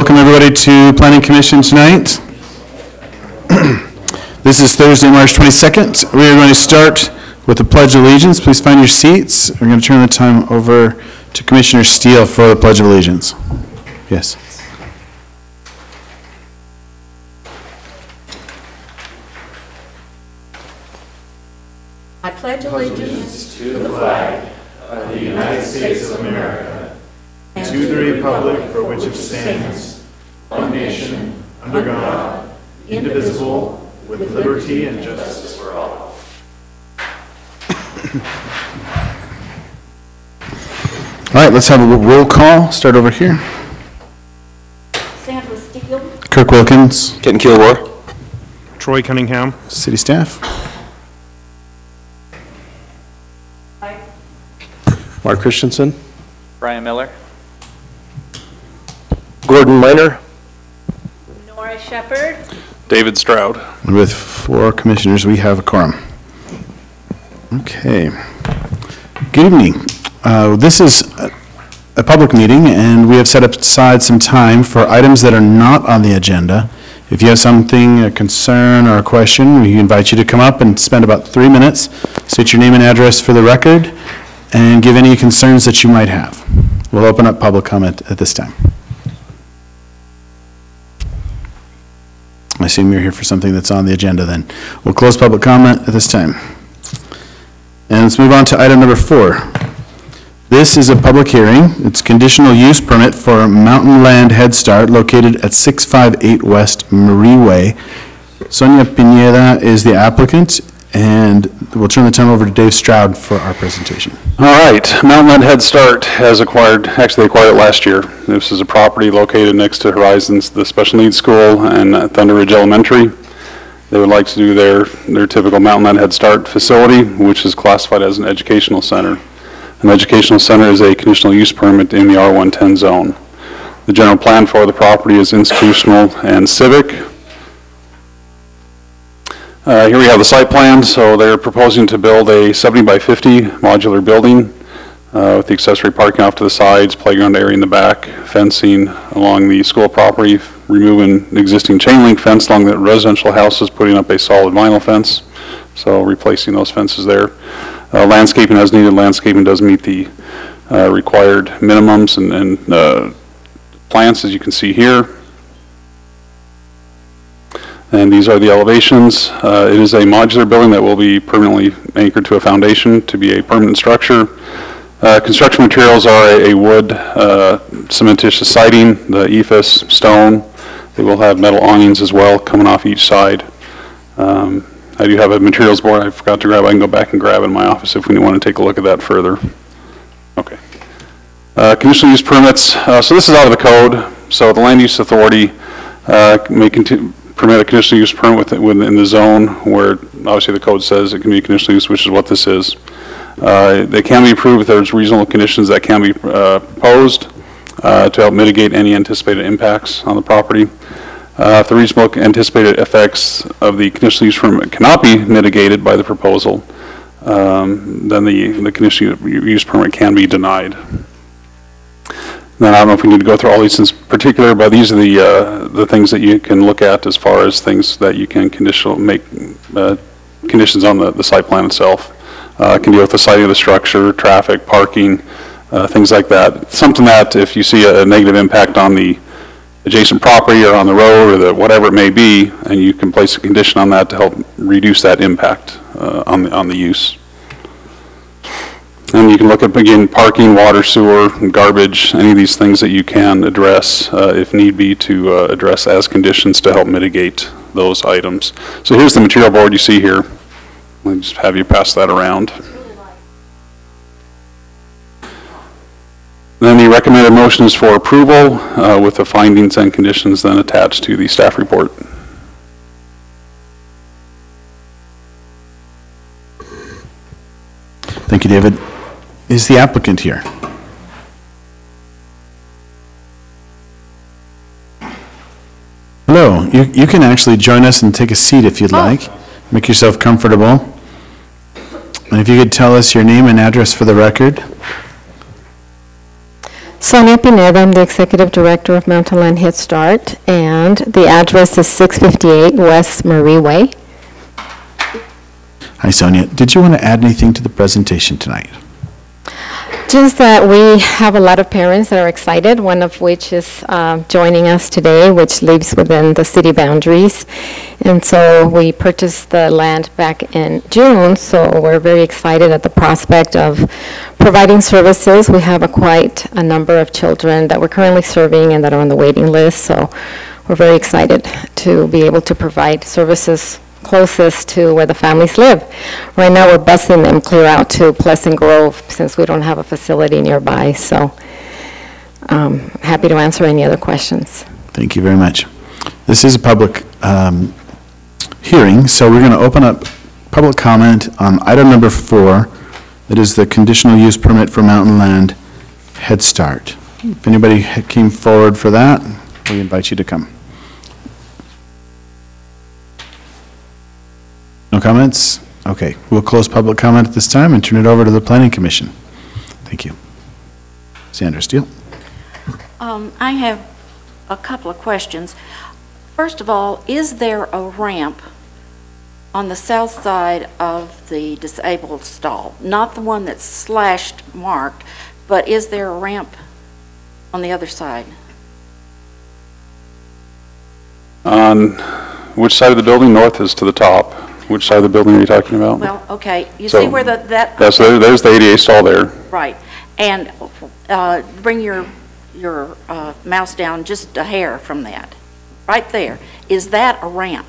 Welcome everybody to Planning Commission tonight. This is Thursday, March 22nd. We are going to start with the Pledge of Allegiance. Please find your seats. We're going to turn the time over to Commissioner Steele for the Pledge of Allegiance. Yes. I pledge allegiance to the flag of the United States of America and to the republic for which it stands, one nation, under God, indivisible, with liberty and justice for all. All right, let's have a roll call. Start over here. Sandra Steele. Kirk Wilkins. Ken Kilgore. Troy Cunningham. City staff. Mark Christensen. Brian Miller. Gordon Miner. Nora Shepherd. David Stroud. And with 4 commissioners, we have a quorum. Okay. Good evening. This is a public meeting, and we have set aside some time for items that are not on the agenda. If you have something, a concern or a question, we invite you to come up and spend about 3 minutes, state your name and address for the record, and give any concerns that you might have. We'll open up public comment at this time. I assume you're here for something that's on the agenda then. We'll close public comment at this time. And let's move on to item number 4. This is a public hearing. It's conditional use permit for Mountain Land Head Start located at 658 West Marie Way. Sonia Pineda is the applicant, and we'll turn the time over to Dave Stroud for our presentation. All right, Mountain Land Head Start has acquired it last year. This is a property located next to Horizons, the special needs school, and Thunder Ridge Elementary. They would like to do their typical Mountain Land Head Start facility, which is classified as an educational center. An educational center is a conditional use permit in the R110 zone. The general plan for the property is institutional and civic. Here we have the site plan. So they're proposing to build a 70 by 50 modular building with the accessory parking off to the sides, playground area in the back, fencing along the school property, removing the existing chain link fence along the residential houses, putting up a solid vinyl fence, so replacing those fences there. Landscaping as needed. Landscaping does meet the required minimums and plants, as you can see here. And these are the elevations. It is a modular building that will be permanently anchored to a foundation to be a permanent structure. Construction materials are a wood cementitious siding, the EFS stone. They will have metal awnings as well coming off each side. I do have a materials board I forgot to grab. I can go back and grab it in my office if we want to take a look at that further. Okay. Conditional use permits. So this is out of the code. So the Land Use Authority may permit a conditional use permit within the zone where obviously the code says it can be a conditional use, which is what this is. They can be approved if there's reasonable conditions that can be proposed to help mitigate any anticipated impacts on the property. If the reasonable anticipated effects of the conditional use permit cannot be mitigated by the proposal, then the conditional use permit can be denied. Then I don't know if we need to go through all these in particular, but these are the things that you can look at as far as things that you can make conditions on the site plan itself. Can deal with the siting of the structure, traffic, parking, things like that. Something that if you see a negative impact on the adjacent property or on the road or whatever it may be, and you can place a condition on that to help reduce that impact on the use. And you can look at, again, parking, water, sewer, garbage, any of these things that you can address if need be to address as conditions to help mitigate those items. So here's the material board you see here. I'll just have you pass that around. Then the recommended motion is for approval with the findings and conditions then attached to the staff report. Thank you, David. Is the applicant here? Hello. You can actually join us and take a seat if you'd like. Make yourself comfortable. And if you could tell us your name and address for the record. Sonia Pineda, I'm the Executive Director of Mountain Land Head Start, and the address is 658 West Marie Way. Hi, Sonia. Did you want to add anything to the presentation tonight? Just that we have a lot of parents that are excited, one of which is joining us today, which lives within the city boundaries. And so we purchased the land back in June, so we're very excited at the prospect of providing services. We have quite a number of children that we're currently serving and that are on the waiting list, so we're very excited to be able to provide services closest to where the families live. Right now, we're busing them clear out to Pleasant Grove since we don't have a facility nearby. So happy to answer any other questions. Thank you very much. This is a public hearing, so we're going to open up public comment on item number 4. That is the conditional use permit for Mountain Land Head Start. If anybody came forward for that, we invite you to come. No comments? Okay, we'll close public comment at this time and turn it over to the Planning Commission. Thank you. Sandra Steele. I have a couple of questions. First of all, is there a ramp on the south side of the disabled stall? Not the one that's slashed marked, but is there a ramp on the other side? On which side of the building? North is to the top. Which side of the building are you talking about? Well, okay, you So, see where that... That's, there's the ADA stall there. Right, and bring your mouse down just a hair from that. Right there. Is that a ramp?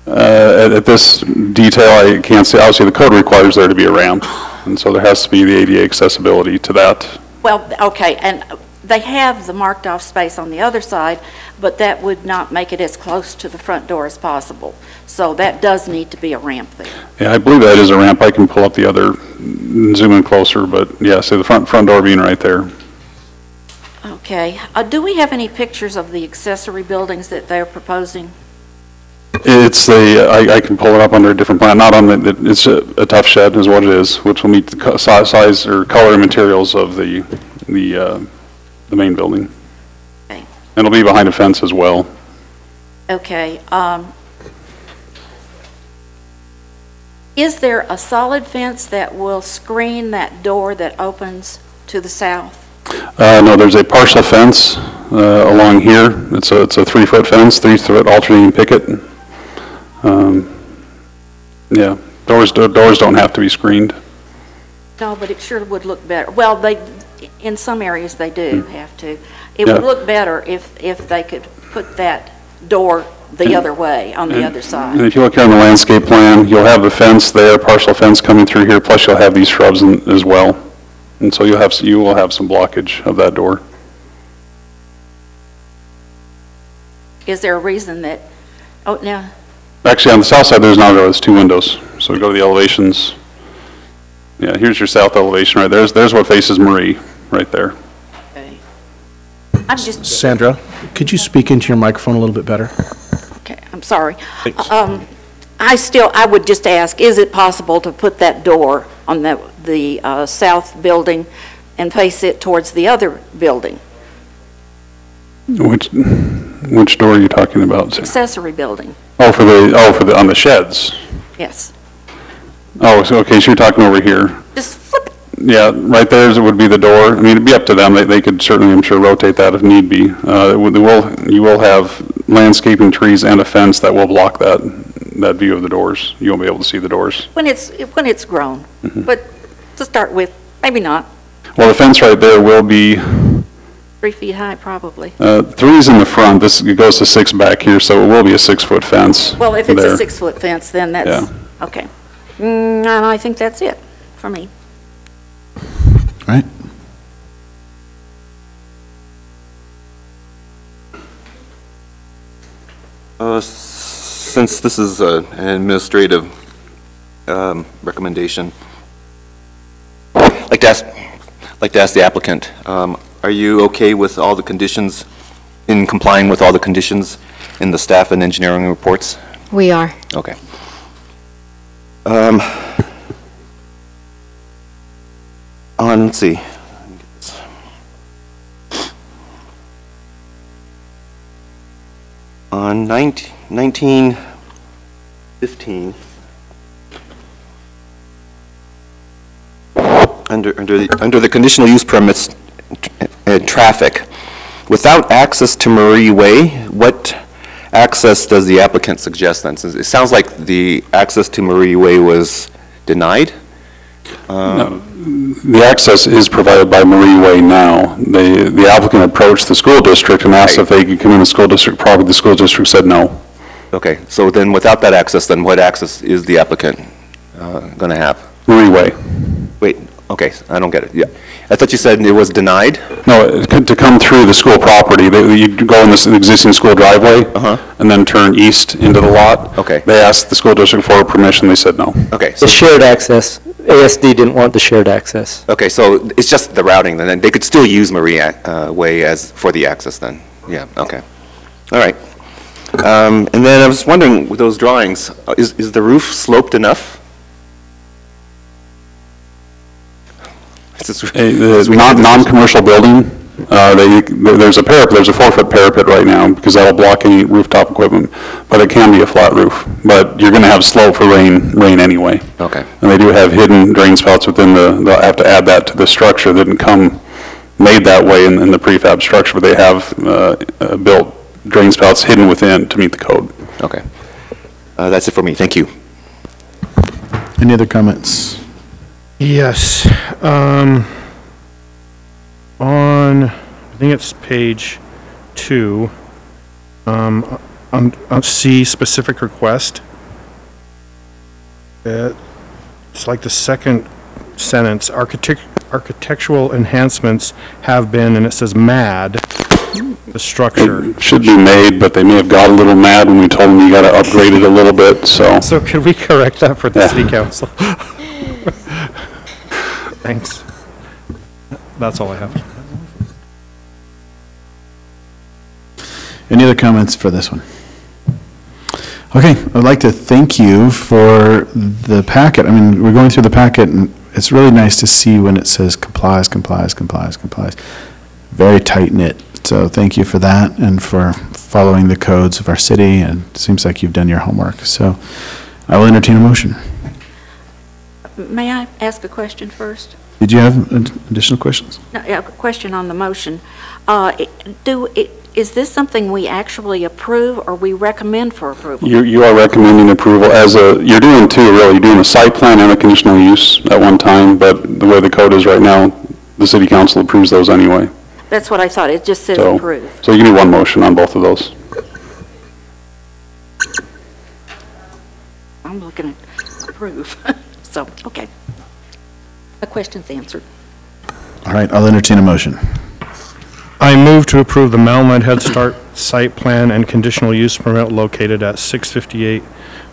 At this detail, I can't say. Obviously, the code requires there to be a ramp, and so there has to be the ADA accessibility to that. Well, okay, and they have the marked off space on the other side, but that would not make it as close to the front door as possible. So that does need to be a ramp there. Yeah, I believe that is a ramp. I can pull up the other, zoom in closer, but yeah, so the front door being right there. Okay. Do we have any pictures of the accessory buildings that they're proposing? It's I can pull it up under a different plan, not on it's a tough shed is what it is, which will meet the size or color and materials of the main building. Okay. And it'll be behind a fence as well. Okay. Is there a solid fence that will screen that door that opens to the south? No, there's a partial fence along here. It's a 3-foot fence, 3-foot alternating picket. Yeah, doors don't have to be screened. No, but it sure would look better. Well, in some areas they do have to. It would look better if they could put that door the other way, on the other side. And if you look here on the landscape plan, you'll have the fence there, partial fence coming through here, plus you'll have these shrubs as well. And so you will have some blockage of that door. Is there a reason that, oh, no. Actually, on the south side, there's not, there's 2 windows. So go to the elevations. Yeah, here's your south elevation right there. There's what faces Marie, right there. Okay. I'm just, Sandra, could you speak into your microphone a little bit better? okay, I'm sorry. Thanks. I would just ask, is it possible to put that door on the south building and face it towards the other building? Which door are you talking about? Accessory building, On the sheds. yes. Oh, so, okay, so you're talking over here. Just flip it. Yeah, right there would be the door. I mean, it'd be up to them. They could certainly, I'm sure, rotate that if need be. You will have landscaping, trees, and a fence that will block that view of the doors. You won't be able to see the doors. When it's grown, but to start with, maybe not. Well, the fence right there will be 3 feet high, probably. 3 is in the front. It goes to 6 back here, so it will be a 6-foot fence. Well, if it's there. a 6-foot fence, then that's, Yeah. okay. And I think that's it for me. All right. Since this is an administrative recommendation, I'd like to ask the applicant, are you okay with all the conditions, in complying with all the conditions in the staff and engineering reports? We are. Okay. Let's see. On 1915, under the conditional use permits, traffic, without access to Marie Way, what access does the applicant suggest then? Since it sounds like the access to Marie Way was denied? The access is provided by Marie Way now. The applicant approached the school district and asked if they could come in the school district property. The school district said no. Okay, so then without that access, then what access is the applicant going to have? Marie Way. Wait, okay, I don't get it. Yeah, I thought you said it was denied? No, to come through the school property, you go in this existing school driveway and then turn east into the lot. Okay. They asked the school district for permission, they said no. Okay, The shared access, ASD didn't want the shared access. okay, so it's just the routing then. They could still use Marie Way as for the access then? Yeah, okay. All right. And then I was wondering, with those drawings, is the roof sloped enough? The non-commercial building, there's a parapet, there's a 4-foot parapet right now because that'll block any rooftop equipment, but it can be a flat roof. But you're going to have slope for rain anyway. Okay. And they do have hidden drain spouts within they'll have to add that to the structure. They didn't come made that way in the prefab structure, but they have built drain spouts hidden within to meet the code. Okay. That's it for me. Thank you. Any other comments? Yes. On, I think it's page 2, on C, specific request. It's like the second sentence, architectural enhancements have been, and it says mad, the structure. It should be made, but they may have got a little mad when we told them you got to upgrade it a little bit, so. So could we correct that for the city council? Thanks. That's all I have. Any other comments for this one? Okay, I'd like to thank you for the packet. I mean, we're going through the packet, and it's really nice to see when it says complies, complies, complies, complies. Very tight-knit. So thank you for that and for following the codes of our city, and it seems like you've done your homework. So I will entertain a motion. May I ask a question first? Did you have additional questions? No, yeah, a question on the motion. Is this something we actually approve or we recommend for approval? You are recommending approval you're doing two really. You're doing a site plan and a conditional use at one time, but the way the code is right now, the city council approves those anyway. That's what I thought. It just says approve. So you need one motion on both of those. I'm looking at approve. So, okay. My question's answered. All right, I'll entertain a motion. I move to approve the Malmed Head Start site plan and conditional use permit located at 658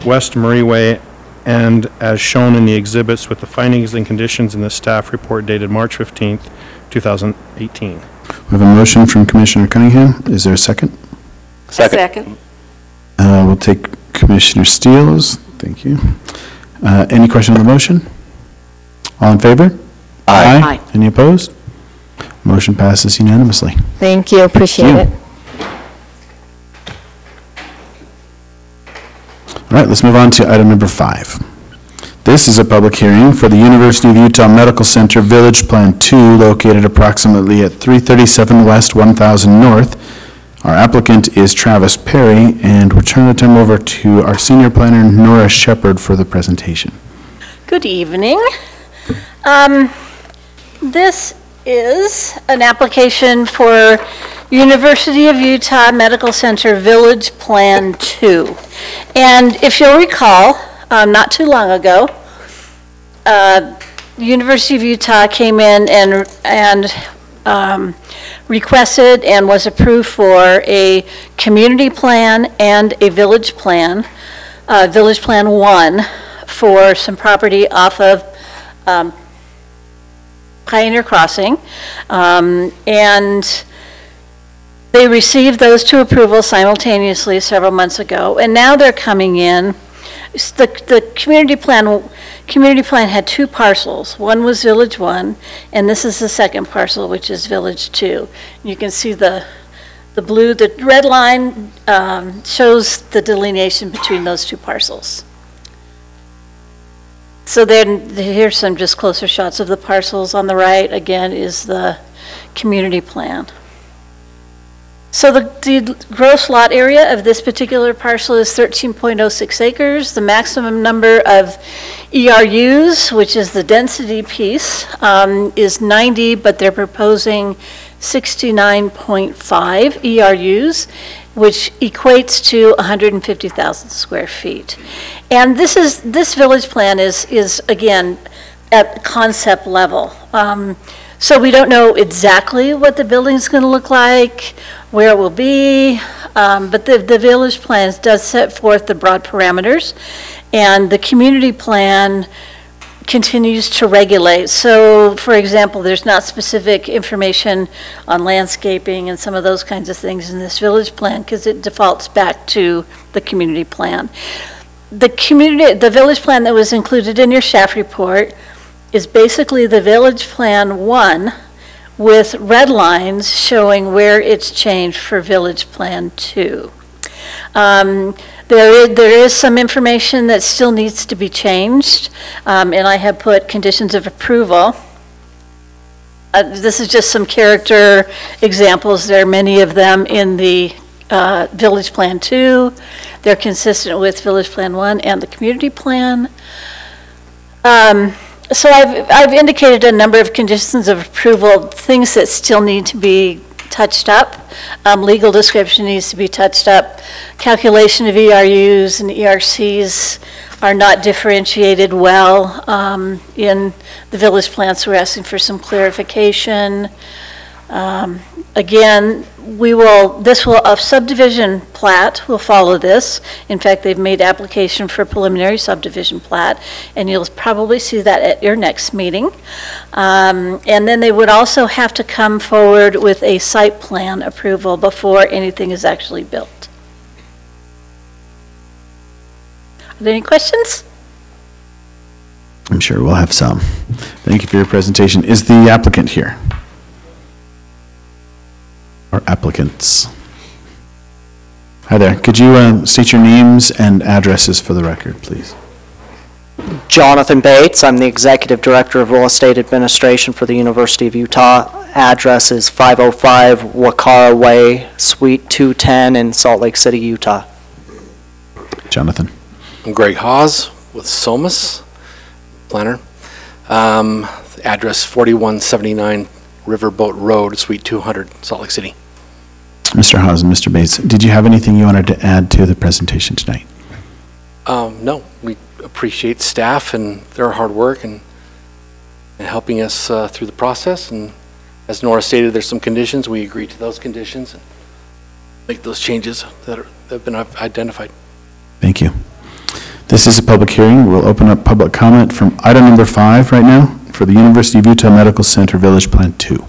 West Marie Way and as shown in the exhibits with the findings and conditions in the staff report dated March 15th, 2018. We have a motion from Commissioner Cunningham. Is there a second? Second. We'll take Commissioner Steele's. Thank you. Any question on the motion? All in favor? Aye. Aye. Any opposed? Motion passes unanimously. Thank you, appreciate it. All right, let's move on to item number 5. This is a public hearing for the University of Utah Medical Center Village Plan 2, located approximately at 337 West, 1000 North. Our applicant is Travis Perry, and we'll turn the time over to our senior planner, Nora Shepard, for the presentation. Good evening. This is an application for University of Utah Medical Center Village Plan 2. And if you'll recall, not too long ago, University of Utah came in and requested and was approved for a community plan and a village plan, Village Plan 1, for some property off of Pioneer Crossing, and they received those two approvals simultaneously several months ago, and now they're coming in. The community plan had two parcels. One was Village 1, and this is the second parcel, which is Village 2. You can see the the red line shows the delineation between those two parcels. So then, here's some just closer shots of the parcels. On the right, again, is the community plan. So the gross lot area of this particular parcel is 13.06 acres. The maximum number of ERUs, which is the density piece, is 90, but they're proposing 69.5 ERUs, which equates to 150,000 square feet. And this village plan is again, at concept level. So we don't know exactly what the building's going to look like, where it will be, but the village plan does set forth the broad parameters, and the community plan continues to regulate. So, for example, there's not specific information on landscaping and some of those kinds of things in this village plan because it defaults back to the community plan. The village plan that was included in your staff report is basically the village plan 1 with red lines showing where it's changed for village plan 2. There is some information that still needs to be changed, and I have put conditions of approval. This is just some character examples. There are many of them in the village plan 2. They're consistent with village plan 1 and the community plan. So I've indicated a number of conditions of approval, things that still need to be touched up. Legal description needs to be touched up. Calculation of ERUs and ERCs are not differentiated well in the village plan, so we're asking for some clarification. Again, a subdivision plat will follow this. In fact, they've made application for preliminary subdivision plat, and you'll probably see that at your next meeting. And then they would also have to come forward with a site plan approval before anything is actually built. Are there any questions? I'm sure we'll have some. Thank you for your presentation. Is the applicant here? Or applicants? Hi there. Could you state your names and addresses for the record, please? Jonathan Bates. I'm the Executive Director of Real Estate Administration for the University of Utah. Address is 505 Wakara Way, Suite 210 in Salt Lake City, Utah. Jonathan. I'm Greg Hawes with Somas, planner. Address 4179 Riverboat Road, Suite 200, Salt Lake City. Mr. Hawes and Mr. Bates, did you have anything you wanted to add to the presentation tonight? No, we appreciate staff and their hard work and helping us through the process. And as Nora stated, there's some conditions. We agree to those conditions and make those changes that have been identified. Thank you. This is a public hearing. We'll open up public comment from item number 5 right now for the University of Utah Medical Center Village Plan 2.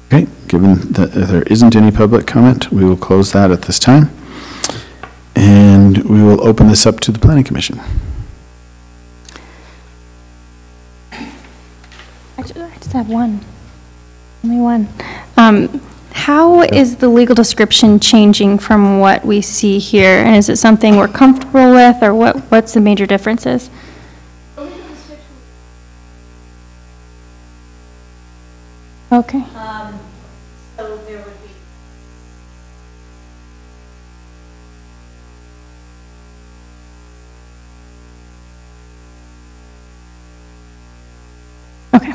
Okay, given that there isn't any public comment, we will close that at this time. And we will open this up to the Planning Commission. I just have one. Only one. How is the legal description changing from what we see here? And is it something we're comfortable with, or what's the major differences? Okay. So there would be. Okay.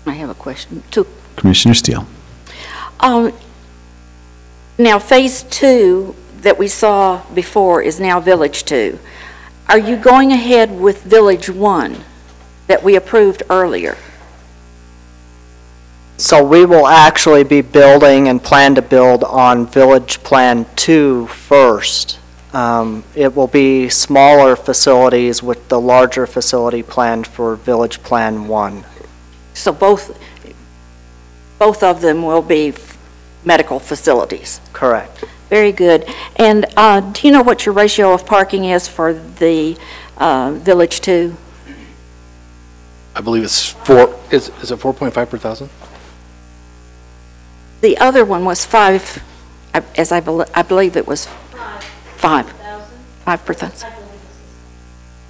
I have a question too. Commissioner Steele. Now, phase 2 that we saw before is now village 2. Are you going ahead with village 1 that we approved earlier? So we will actually be building and plan to build on Village Plan 2 first. It will be smaller facilities with the larger facility planned for Village Plan 1. So both of them will be medical facilities? Correct. Very good. And do you know what your ratio of parking is for the Village 2? I believe it's is it 4.5 per thousand? The other one was 5, I believe it was 5. 5 per thousand.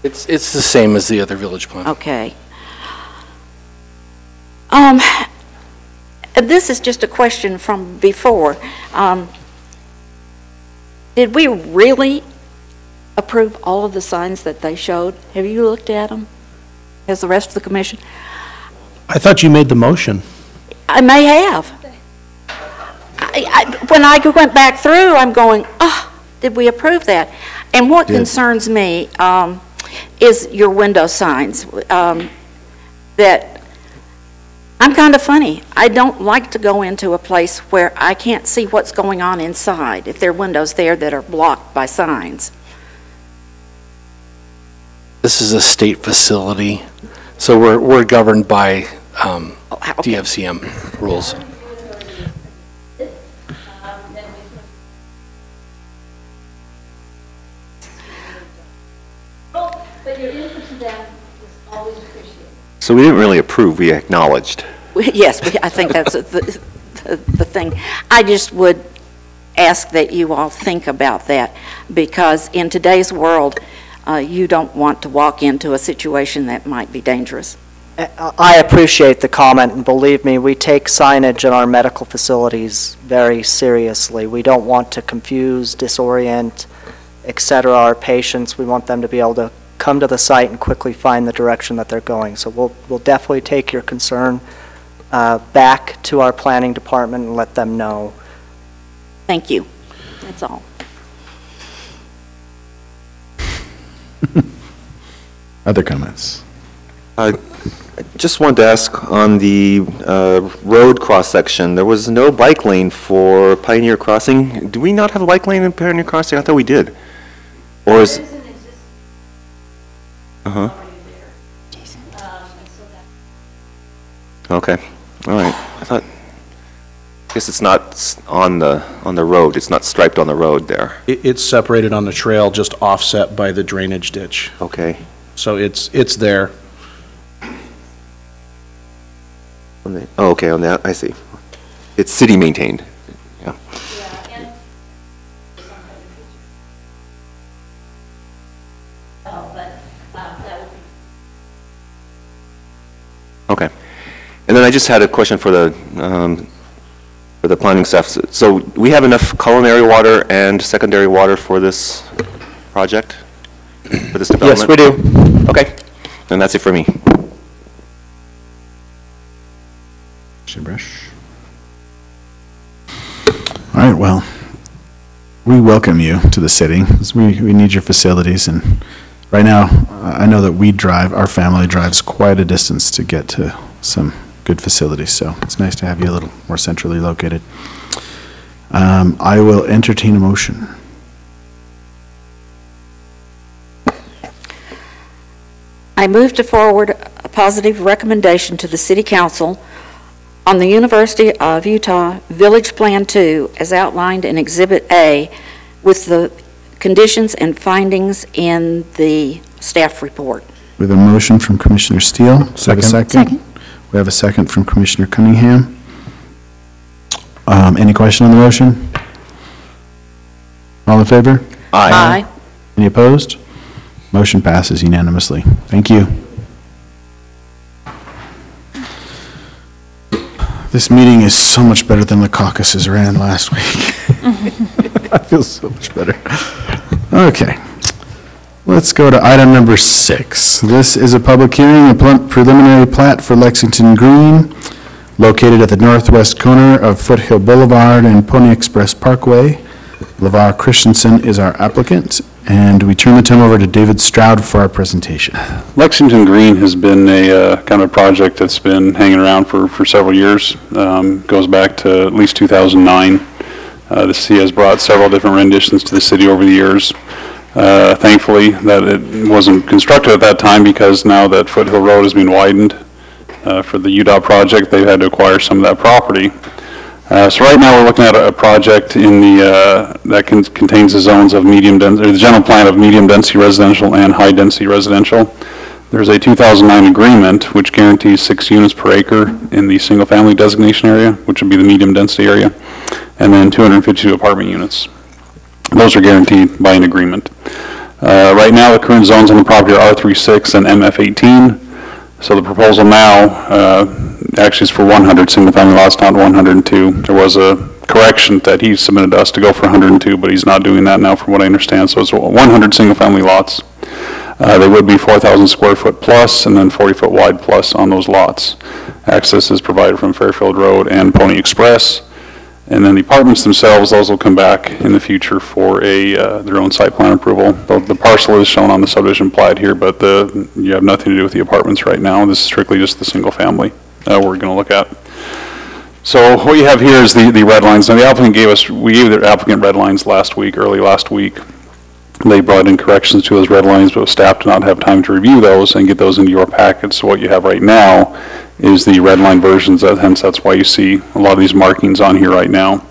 It's the same as the other village plan. Okay. This is just a question from before. Did we really approve all of the signs that they showed? Have you looked at them? Has the rest of the commission? I thought you made the motion. I may have. When I went back through, I'm going, did we approve that? And what concerns me is your window signs. That I'm kind of funny. I don't like to go into a place where I can't see what's going on inside if there are windows there that are blocked by signs. This is a state facility, so we're governed by DFCM rules. But your input to them is always appreciated. So we didn't really approve, we acknowledged. Yes, I think that's the thing. I just would ask that you all think about that, because in today's world, you don't want to walk into a situation that might be dangerous. I appreciate the comment, and believe me, we take signage in our medical facilities very seriously. We don't want to confuse, disorient, et cetera, our patients. We want them to be able to come to the site and quickly find the direction that they're going. So we'll definitely take your concern back to our planning department and let them know. Thank you. That's all. Other comments? I just wanted to ask on the road cross-section, there was no bike lane for Pioneer Crossing. Do we not have a bike lane in Pioneer Crossing? I thought we did. Or is... Okay, all right. I guess it's not on the road. It's not striped on the road there. It's separated on the trail, just offset by the drainage ditch. Okay. So it's there. Oh, okay, on that, I see. It's city maintained. Yeah. Okay. And then I just had a question for the planning staff. So we have enough culinary water and secondary water for this project? For this development? Yes, we do. Okay. Then that's it for me. Brush. All right, well, we welcome you to the city. We need your facilities, and right now, I know that our family drives quite a distance to get to some good facilities, so it's nice to have you a little more centrally located. I will entertain a motion. I move to forward a positive recommendation to the City Council on the University of Utah Village Plan 2 as outlined in Exhibit A with the conditions and findings in the staff report. We have a motion from Commissioner Steele. Second. Second. We have a second from Commissioner Cunningham. Any question on the motion? All in favor? Aye. Any opposed? Motion passes unanimously. Thank you. This meeting is so much better than the caucuses ran last week. I feel so much better. Okay. Let's go to item number 6. This is a public hearing, a preliminary plat for Lexington Green, located at the northwest corner of Foothill Boulevard and Pony Express Parkway. LeVar Christensen is our applicant, and we turn the time over to David Stroud for our presentation. Lexington Green has been a kind of a project that's been hanging around for several years. Goes back to at least 2009. The city has brought several different renditions to the city over the years. Thankfully, that it wasn't constructed at that time, because now that Foothill Road has been widened for the UDOT project, they've had to acquire some of that property. So right now we're looking at a project in the that contains the zones of medium density, or the general plan of medium density residential and high density residential. There's a 2009 agreement which guarantees 6 units per acre in the single-family designation area, which would be the medium-density area, and then 252 apartment units. Those are guaranteed by an agreement. Right now, the current zones on the property are R36 and MF18. So the proposal now actually is for 100 single-family lots, not 102. There was a correction that he submitted to us to go for 102, but he's not doing that now from what I understand. So it's 100 single-family lots. They would be 4,000 square foot plus and then 40 foot wide plus on those lots. Access is provided from Fairfield Road and Pony Express. And then the apartments themselves, those will come back in the future for their own site plan approval. The parcel is shown on the subdivision plat here, but you have nothing to do with the apartments right now. This is strictly just the single family we're going to look at. So what you have here is the red lines. Now the applicant we gave the applicant red lines early last week. They brought in corrections to those red lines, but staff did not have time to review those and get those into your package. So what you have right now is the red line versions, hence that's why you see a lot of these markings on here right now.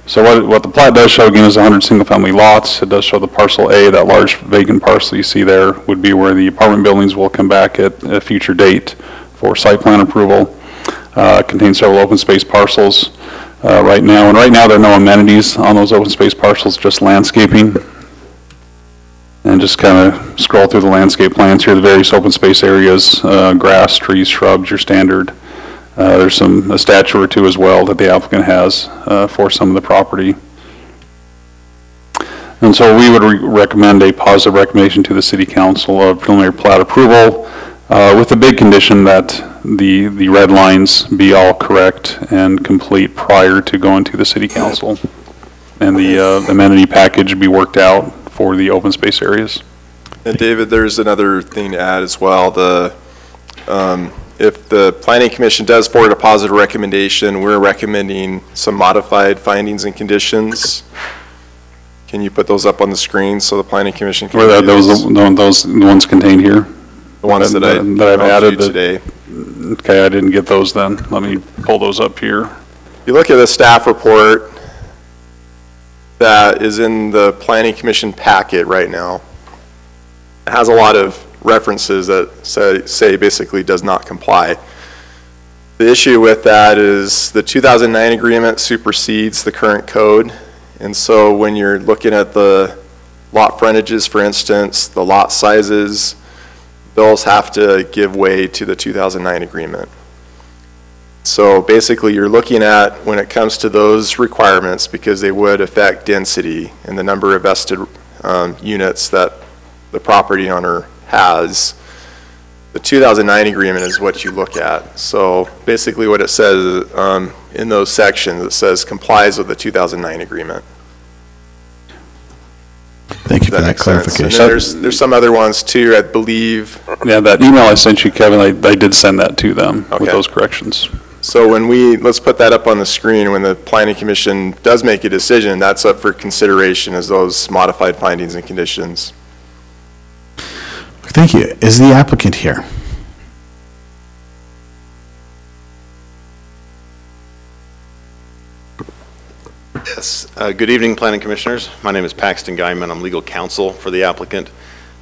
So what the plat does show again is 100 single family lots. It does show the parcel A, that large vacant parcel you see there would be where the apartment buildings will come back at a future date for site plan approval. Contains several open space parcels right now, and right now there are no amenities on those open space parcels, just landscaping. And just kind of scroll through the landscape plans here, the various open space areas, grass, trees, shrubs, your standard. There's a statue or two as well that the applicant has for some of the property. And so we would recommend a positive recommendation to the City Council of preliminary plat approval with the big condition that the red lines be all correct and complete prior to going to the City Council. And the amenity package be worked out for the open space areas. And David, there's another thing to add as well. If the Planning Commission does forward a positive recommendation, we're recommending some modified findings and conditions. Can you put those up on the screen so the Planning Commission can Were those the ones contained here? The ones that I've added today. Okay, I didn't get those then. Let me pull those up here. If you look at the staff report that is in the Planning Commission packet right now, it has a lot of references that say basically does not comply. The issue with that is the 2009 agreement supersedes the current code, and so when you're looking at the lot frontages, for instance, the lot sizes, those have to give way to the 2009 agreement. So basically you're looking at, when it comes to those requirements, because they would affect density and the number of vested units that the property owner has, the 2009 agreement is what you look at. So basically what it says in those sections, it says complies with the 2009 agreement. Thank you for that clarification. And then there's some other ones too, I believe. Yeah, that email I sent you, Kevin, I did send that to them with those corrections. So let's put that up on the screen. When the Planning Commission does make a decision, that's up for consideration as those modified findings and conditions. Thank you. Is the applicant here? Yes. Good evening, Planning Commissioners. My name is Paxton Guyman. I'm legal counsel for the applicant.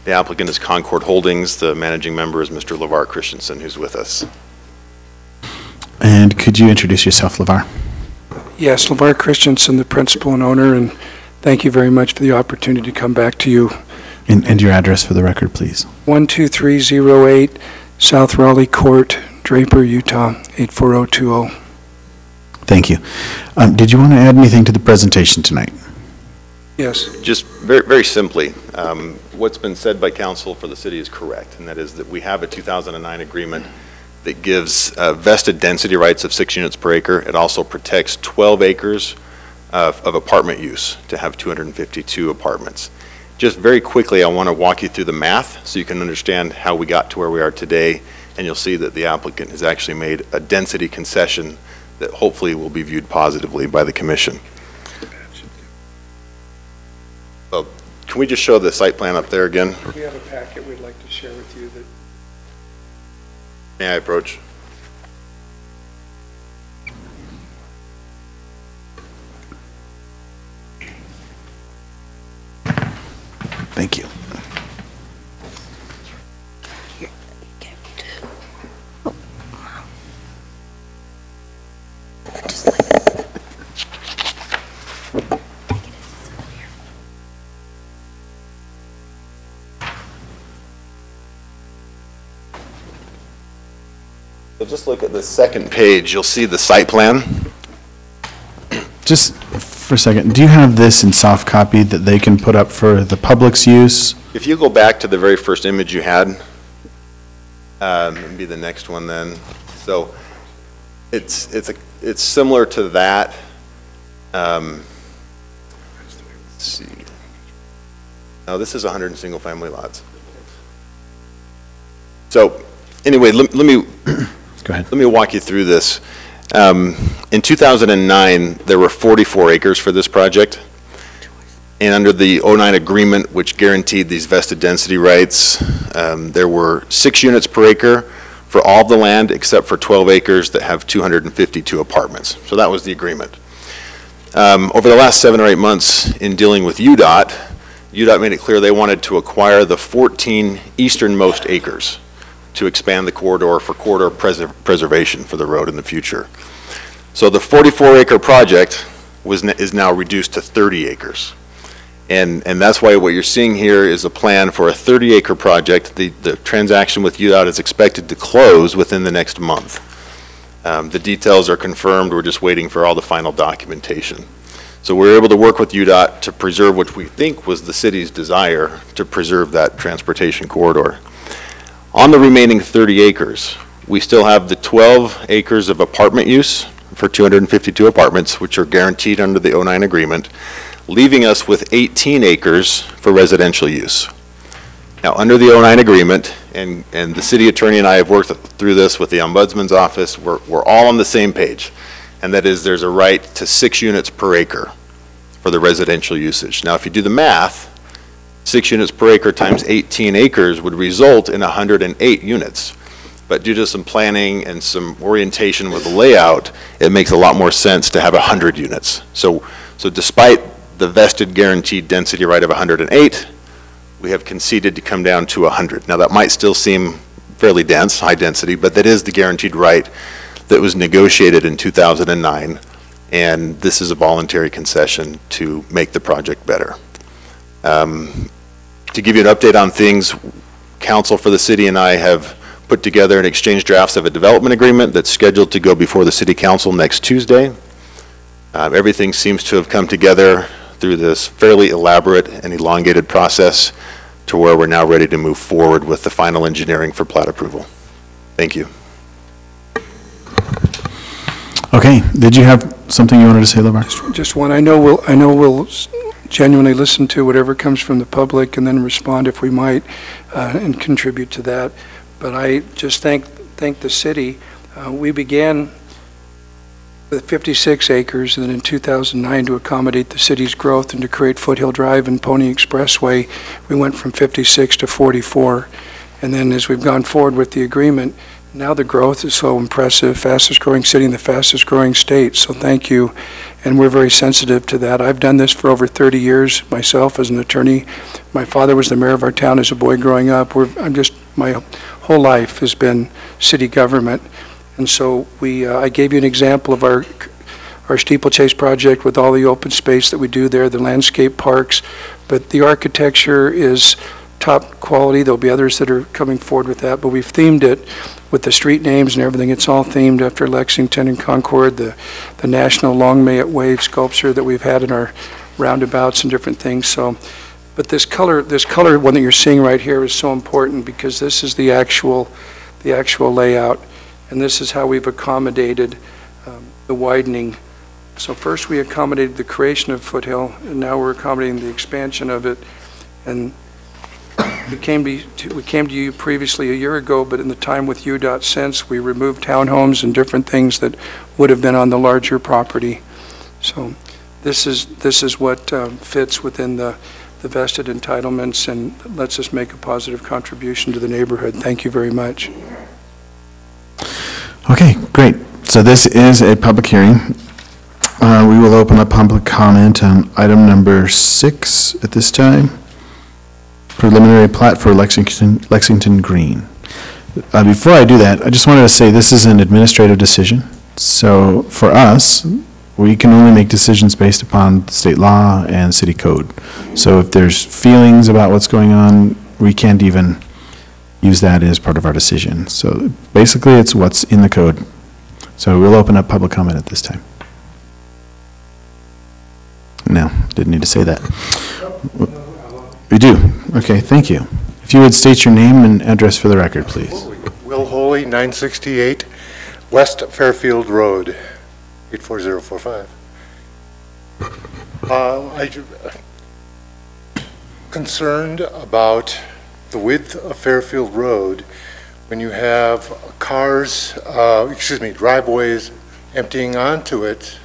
The applicant is Concord Holdings. The managing member is Mr. LeVar Christensen, who's with us. And could you introduce yourself, LeVar? Yes, LeVar Christensen, the principal and owner, and thank you very much for the opportunity to come back to you. And your address for the record, please. 12308 South Raleigh Court, Draper, Utah, 84020. Thank you. Did you want to add anything to the presentation tonight? Yes. Just very, very simply, what's been said by counsel for the city is correct, and that is that we have a 2009 agreement that gives vested density rights of 6 units per acre. It also protects 12 acres of apartment use to have 252 apartments. Just very quickly, I want to walk you through the math so you can understand how we got to where we are today, and you'll see that the applicant has actually made a density concession that hopefully will be viewed positively by the commission. So, can we just show the site plan up there again? We have a packet we'd like to share with you. May I approach? Thank you. So just look at the second page, you'll see the site plan. Just for a second, do you have this in soft copy that they can put up for the public's use? If you go back to the very first image you had, be the next one then. So it's similar to that. Let's see. Now this is 100 single-family lots. So anyway, let me go ahead. Let me walk you through this. In 2009, there were 44 acres for this project. And under the 09 agreement, which guaranteed these vested density rights, there were 6 units per acre for all of the land except for 12 acres that have 252 apartments. So that was the agreement. Over the last 7 or 8 months in dealing with UDOT made it clear they wanted to acquire the 14 easternmost acres to expand the corridor for corridor preservation for the road in the future. So the 44-acre project is now reduced to 30 acres. And that's why what you're seeing here is a plan for a 30-acre project. The transaction with UDOT is expected to close within the next month. The details are confirmed. We're just waiting for all the final documentation. So we're able to work with UDOT to preserve what we think was the city's desire to preserve that transportation corridor. On the remaining 30 acres, we still have the 12 acres of apartment use for 252 apartments, which are guaranteed under the 09 agreement, leaving us with 18 acres for residential use. Now, under the 09 agreement, and the city attorney and I have worked through this with the ombudsman's office, we're all on the same page, and that is there's a right to 6 units per acre for the residential usage. Now, if you do the math, 6 units per acre times 18 acres would result in 108 units. But due to some planning and some orientation with the layout, it makes a lot more sense to have 100 units. So despite the vested guaranteed density right of 108, we have conceded to come down to 100. Now that might still seem fairly dense, high density, but that is the guaranteed right that was negotiated in 2009, and this is a voluntary concession to make the project better. To give you an update on things, council for the city and I have put together and exchanged drafts of a development agreement that's scheduled to go before the city council next Tuesday. Everything seems to have come together through this fairly elaborate and elongated process to where we're now ready to move forward with the final engineering for plat approval. Thank you. Okay, did you have something you wanted to say, LeVar? Just one. I know we'll genuinely listen to whatever comes from the public and then respond if we might and contribute to that. But I just thank the city. We began with 56 acres, and then in 2009, to accommodate the city's growth and to create Foothill Drive and Pony Expressway, we went from 56 to 44. And then as we've gone forward with the agreement, now the growth is so impressive, fastest growing city in the fastest growing state. So thank you. And we're very sensitive to that. I've done this for over 30 years myself as an attorney. My father was the mayor of our town as a boy growing up. My whole life has been city government. And so I gave you an example of our steeplechase project with all the open space that we do there, the landscape parks. But the architecture is top quality. There'll be others that are coming forward with that, but we've themed it with the street names and everything. It's all themed after Lexington and Concord, the national Long May It Wave sculpture that we've had in our roundabouts and different things. So, but this color one that you're seeing right here is so important because this is the actual layout, and this is how we've accommodated the widening. So first we accommodated the creation of Foothill, and now we're accommodating the expansion of it. And we came to you previously a year ago, but in the time with UDOT since, we removed townhomes and different things that would have been on the larger property. So this is what fits within the vested entitlements and lets us make a positive contribution to the neighborhood. Thank you very much. Okay, great. So this is a public hearing. We will open up public comment on item number 6 at this time. Preliminary plat for Lexington Green. Before I do that, I just wanted to say this is an administrative decision. So for us, we can only make decisions based upon state law and city code. So if there's feelings about what's going on, we can't even use that as part of our decision. So basically, it's what's in the code. So we'll open up public comment at this time. No, didn't need to say that. We do. Okay, thank you. If you would state your name and address for the record, please. Will Holy, 968 West Fairfield Road, 84045. I'm concerned about the width of Fairfield Road when you have cars, driveways emptying onto it.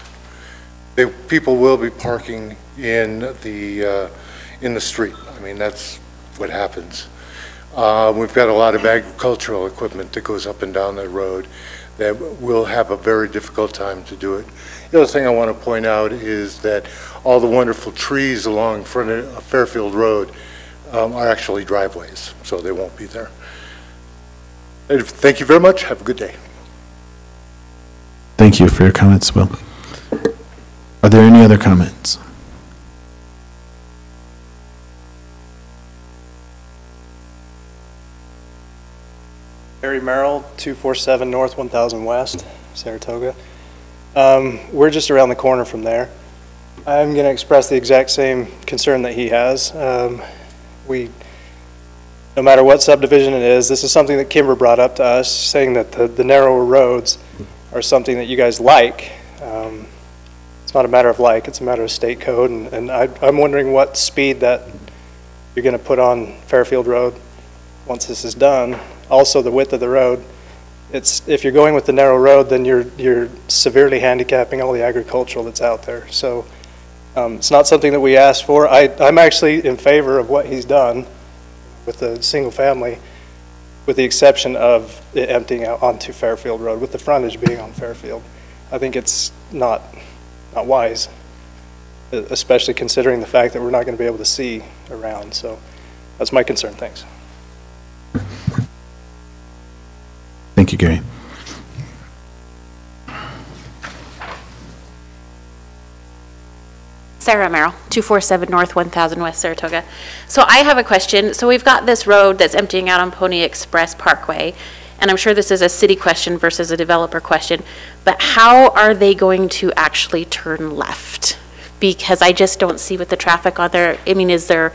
People will be parking in the street. I mean, that's what happens. We've got a lot of agricultural equipment that goes up and down that road that will have a very difficult time to do it. The other thing I want to point out is that all the wonderful trees along front of Fairfield Road are actually driveways, so they won't be there. Thank you very much. Have a good day. Thank you for your comments, Will. Are there any other comments? Barry Merrill, 247 North 1000 West, Saratoga. We're just around the corner from there. I'm going to express the exact same concern that he has. No matter what subdivision it is, this is something that Kimber brought up to us, saying that the narrower roads are something that you guys like. It's not a matter of like, it's a matter of state code, and I'm wondering what speed that you're going to put on Fairfield Road once this is done. Also, the width of the road. If you're going with the narrow road, then you're severely handicapping all the agricultural that's out there. So it's not something that we asked for. I'm actually in favor of what he's done with the single family, with the exception of it emptying out onto Fairfield Road, with the frontage being on Fairfield. I think it's not wise, especially considering the fact that we're not going to be able to see around. So that's my concern. Thanks. Thank you, Gary. Sarah Merrill, 247 North 1000 West Saratoga. So I have a question. So we've got this road that's emptying out on Pony Express Parkway, and I'm sure this is a city question versus a developer question, but how are they going to actually turn left? Because I just don't see with the traffic on there. I mean, is there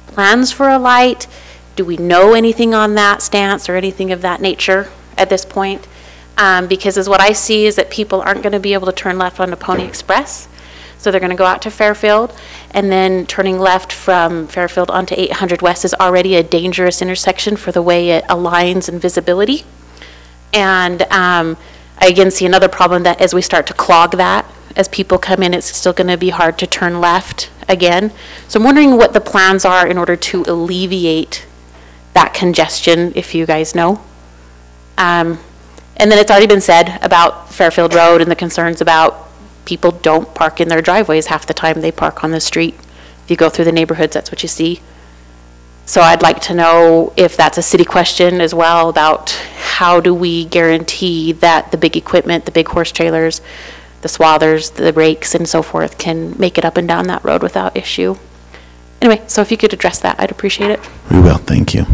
plans for a light? Do we know anything on that stance or anything of that nature at this point? Because as what I see is that people aren't going to be able to turn left onto Pony Express. So they're going to go out to Fairfield, and then turning left from Fairfield onto 800 West is already a dangerous intersection for the way it aligns in visibility. And I again see another problem that as we start to clog that, as people come in, it's still going to be hard to turn left again. So I'm wondering what the plans are in order to alleviate that congestion, if you guys know. And then it's already been said about Fairfield Road and the concerns about people don't park in their driveways half the time. They park on the street. If you go through the neighborhoods, that's what you see. So I'd like to know if that's a city question as well, about how do we guarantee that the big equipment, the big horse trailers, the swathers, the rakes and so forth can make it up and down that road without issue. Anyway, so if you could address that, I'd appreciate it. We will, thank you.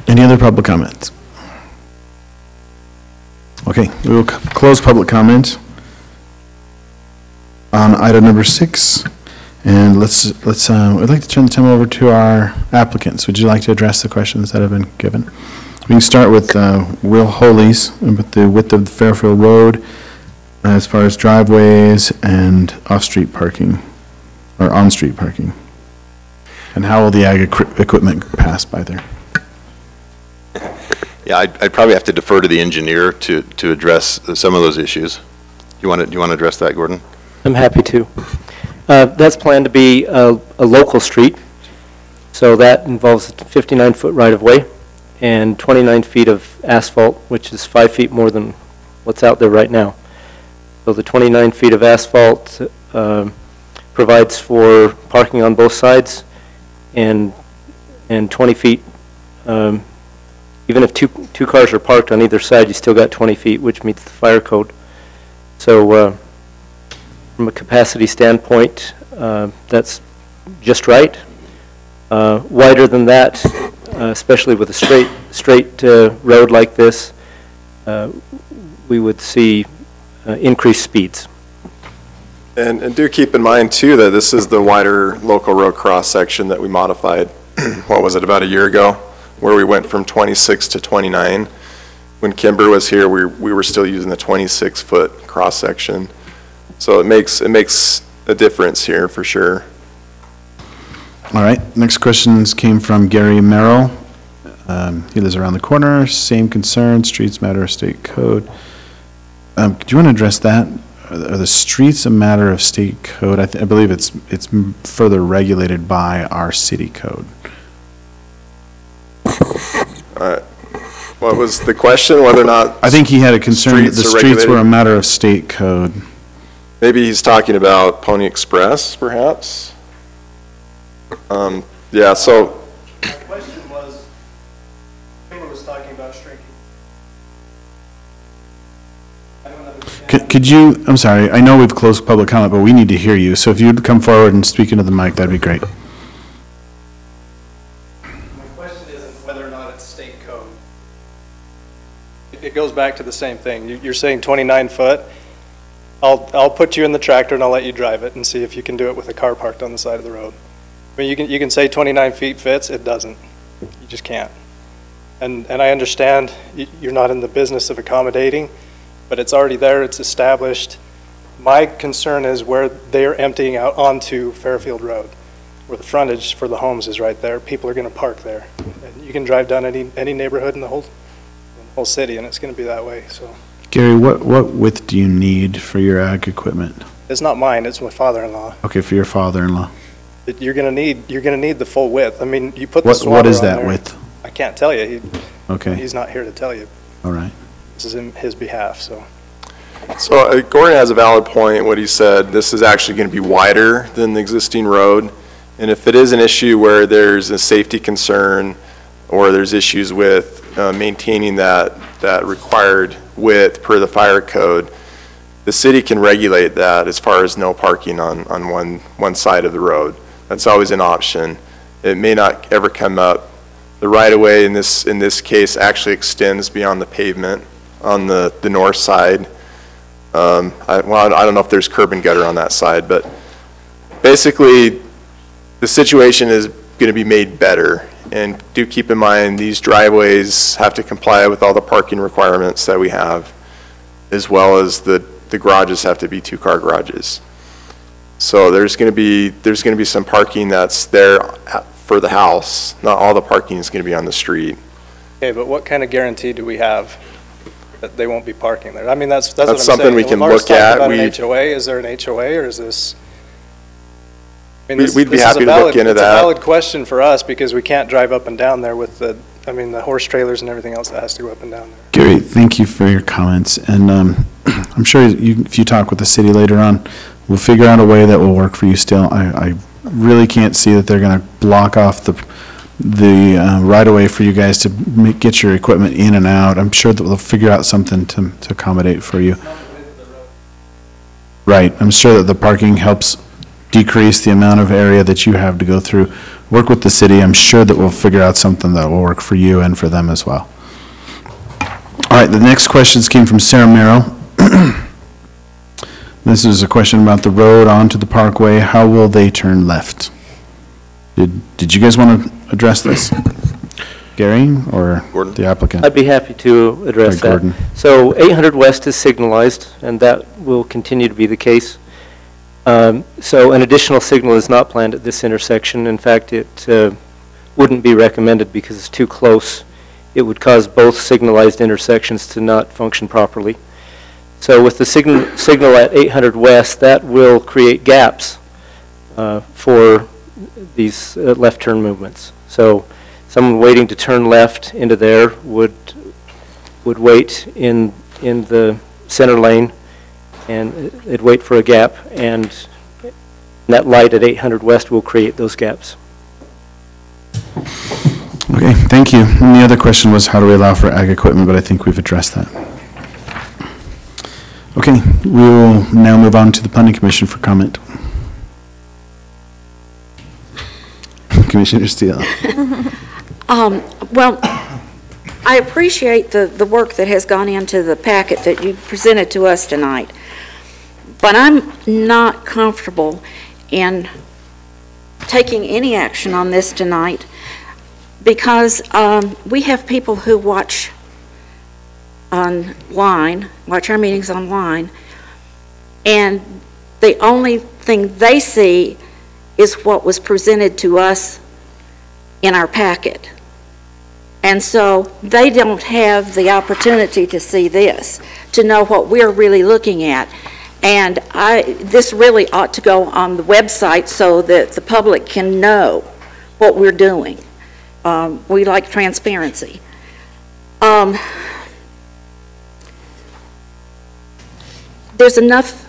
Any other public comments? Okay, we will close public comment on item number 6. And I'd like to turn the time over to our applicants. Would you like to address the questions that have been given? We can start with Will Holy's, with the width of the Fairfield Road as far as driveways and off-street parking, or on-street parking. And how will the ag equipment pass by there? Yeah, I'd probably have to defer to the engineer to address some of those issues. You want to address that, Gordon? I'm happy to. That's planned to be a local street, so that involves a 59-foot right-of-way and 29 feet of asphalt, which is 5 feet more than what's out there right now. So the 29 feet of asphalt provides for parking on both sides, and 20 feet, even if two cars are parked on either side, you still got 20 feet, which meets the fire code. So from a capacity standpoint, that's just right. Wider than that, especially with a straight road like this, we would see increased speeds. And do keep in mind, too, that this is the wider local road cross-section that we modified, what was it, about a year ago, where we went from 26 to 29. When Kimber was here, we were still using the 26-foot cross-section. So it makes a difference here, for sure. All right, next questions came from Gary Merrill. He lives around the corner, same concern, streets matter of state code. Do you want to address that? Are the streets a matter of state code? I believe it's further regulated by our city code. What was the question, whether or not... I think he had a concern that the streets were a matter of state code. Maybe he's talking about Pony Express, perhaps? Yeah, so... My question was, Kimber was talking about shrinking. Could you, I'm sorry, I know we've closed public comment, but we need to hear you. So if you'd come forward and speak into the mic, that'd be great. My question isn't whether or not it's state code. It goes back to the same thing. You're saying 29 foot. I'll put you in the tractor and I'll let you drive it and see if you can do it with a car parked on the side of the road. I mean, you can say 29 feet fits. It doesn't. You just can't. And I understand you're not in the business of accommodating, but it's already there, it's established. My concern is where they're emptying out onto Fairfield Road, where the frontage for the homes is right there. People are gonna park there. And you can drive down any neighborhood in the whole city, and it's gonna be that way, so. Gary, what width do you need for your ag equipment? It's not mine, it's my father-in-law. Okay, for your father-in-law. You're gonna need the full width. I mean, you put the swatter What is on that there. width? I can't tell you. Okay. He's not here to tell you. All right. This is in his behalf, so. So Gordon has a valid point, what he said. This is actually going to be wider than the existing road. And if it is an issue where there's a safety concern or there's issues with maintaining that required width per the fire code, the city can regulate that as far as no parking on one side of the road. That's always an option. It may not ever come up. The right-of-way in this case actually extends beyond the pavement on the north side. I don't know if there's curb and gutter on that side, but basically the situation is going to be made better. And do keep in mind, these driveways have to comply with all the parking requirements that we have, as well as the garages have to be two-car garages. So there's going to be some parking that's there for the house. Not all the parking is going to be on the street. Okay, but what kind of guarantee do we have that they won't be parking there? I mean, that's what I'm saying. Something we can look at. About an HOA. Is there an HOA, or is this? I mean, we'd be happy to look into that. It's a valid question for us because we can't drive up and down there with the horse trailers and everything else that has to go up and down there. Gary, thank you for your comments. And I'm sure if you talk with the city later on, we'll figure out a way that will work for you still. I really can't see that they're going to block off the right-of-way for you guys to get your equipment in and out. I'm sure that we'll figure out something to accommodate for you. Right. I'm sure that the parking helps decrease the amount of area that you have to go through. Work with the city. I'm sure that we'll figure out something that will work for you and for them as well. All right, the next questions came from Sarah Merrill. This is a question about the road onto the parkway. How will they turn left? Did you guys want to address this? Gary or Gordon? The applicant? I'd be happy to address that. Gordon. So 800 West is signalized, and that will continue to be the case. So an additional signal is not planned at this intersection. In fact, it wouldn't be recommended because it's too close. It would cause both signalized intersections to not function properly. So with the signal at 800 West, that will create gaps for these left turn movements. So someone waiting to turn left into there would wait in the center lane, and it'd wait for a gap, and that light at 800 West will create those gaps. Okay, thank you. And the other question was, how do we allow for ag equipment, but I think we've addressed that. Okay, we will now move on to the Planning Commission for comment. Commissioner Steele. Well, I appreciate the work that has gone into the packet that you presented to us tonight, but I'm not comfortable in taking any action on this tonight because we have people who watch online, watch our meetings online, and the only thing they see is what was presented to us in our packet. And so they don't have the opportunity to see this, to know what we're really looking at. And this really ought to go on the website so that the public can know what we're doing. We like transparency. There's enough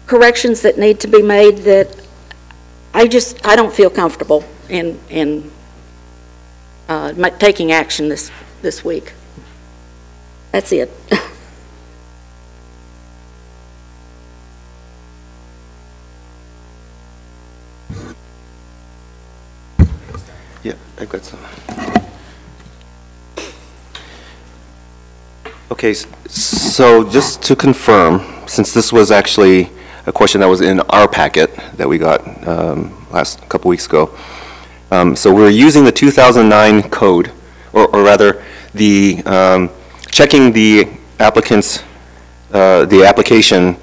corrections that need to be made that I don't feel comfortable in taking action this week. That's it. Yeah, I've got some. Okay, so just to confirm, since this was actually a question that was in our packet that we got last couple weeks ago, so we're using the 2009 code, or rather, the checking the applicant's the application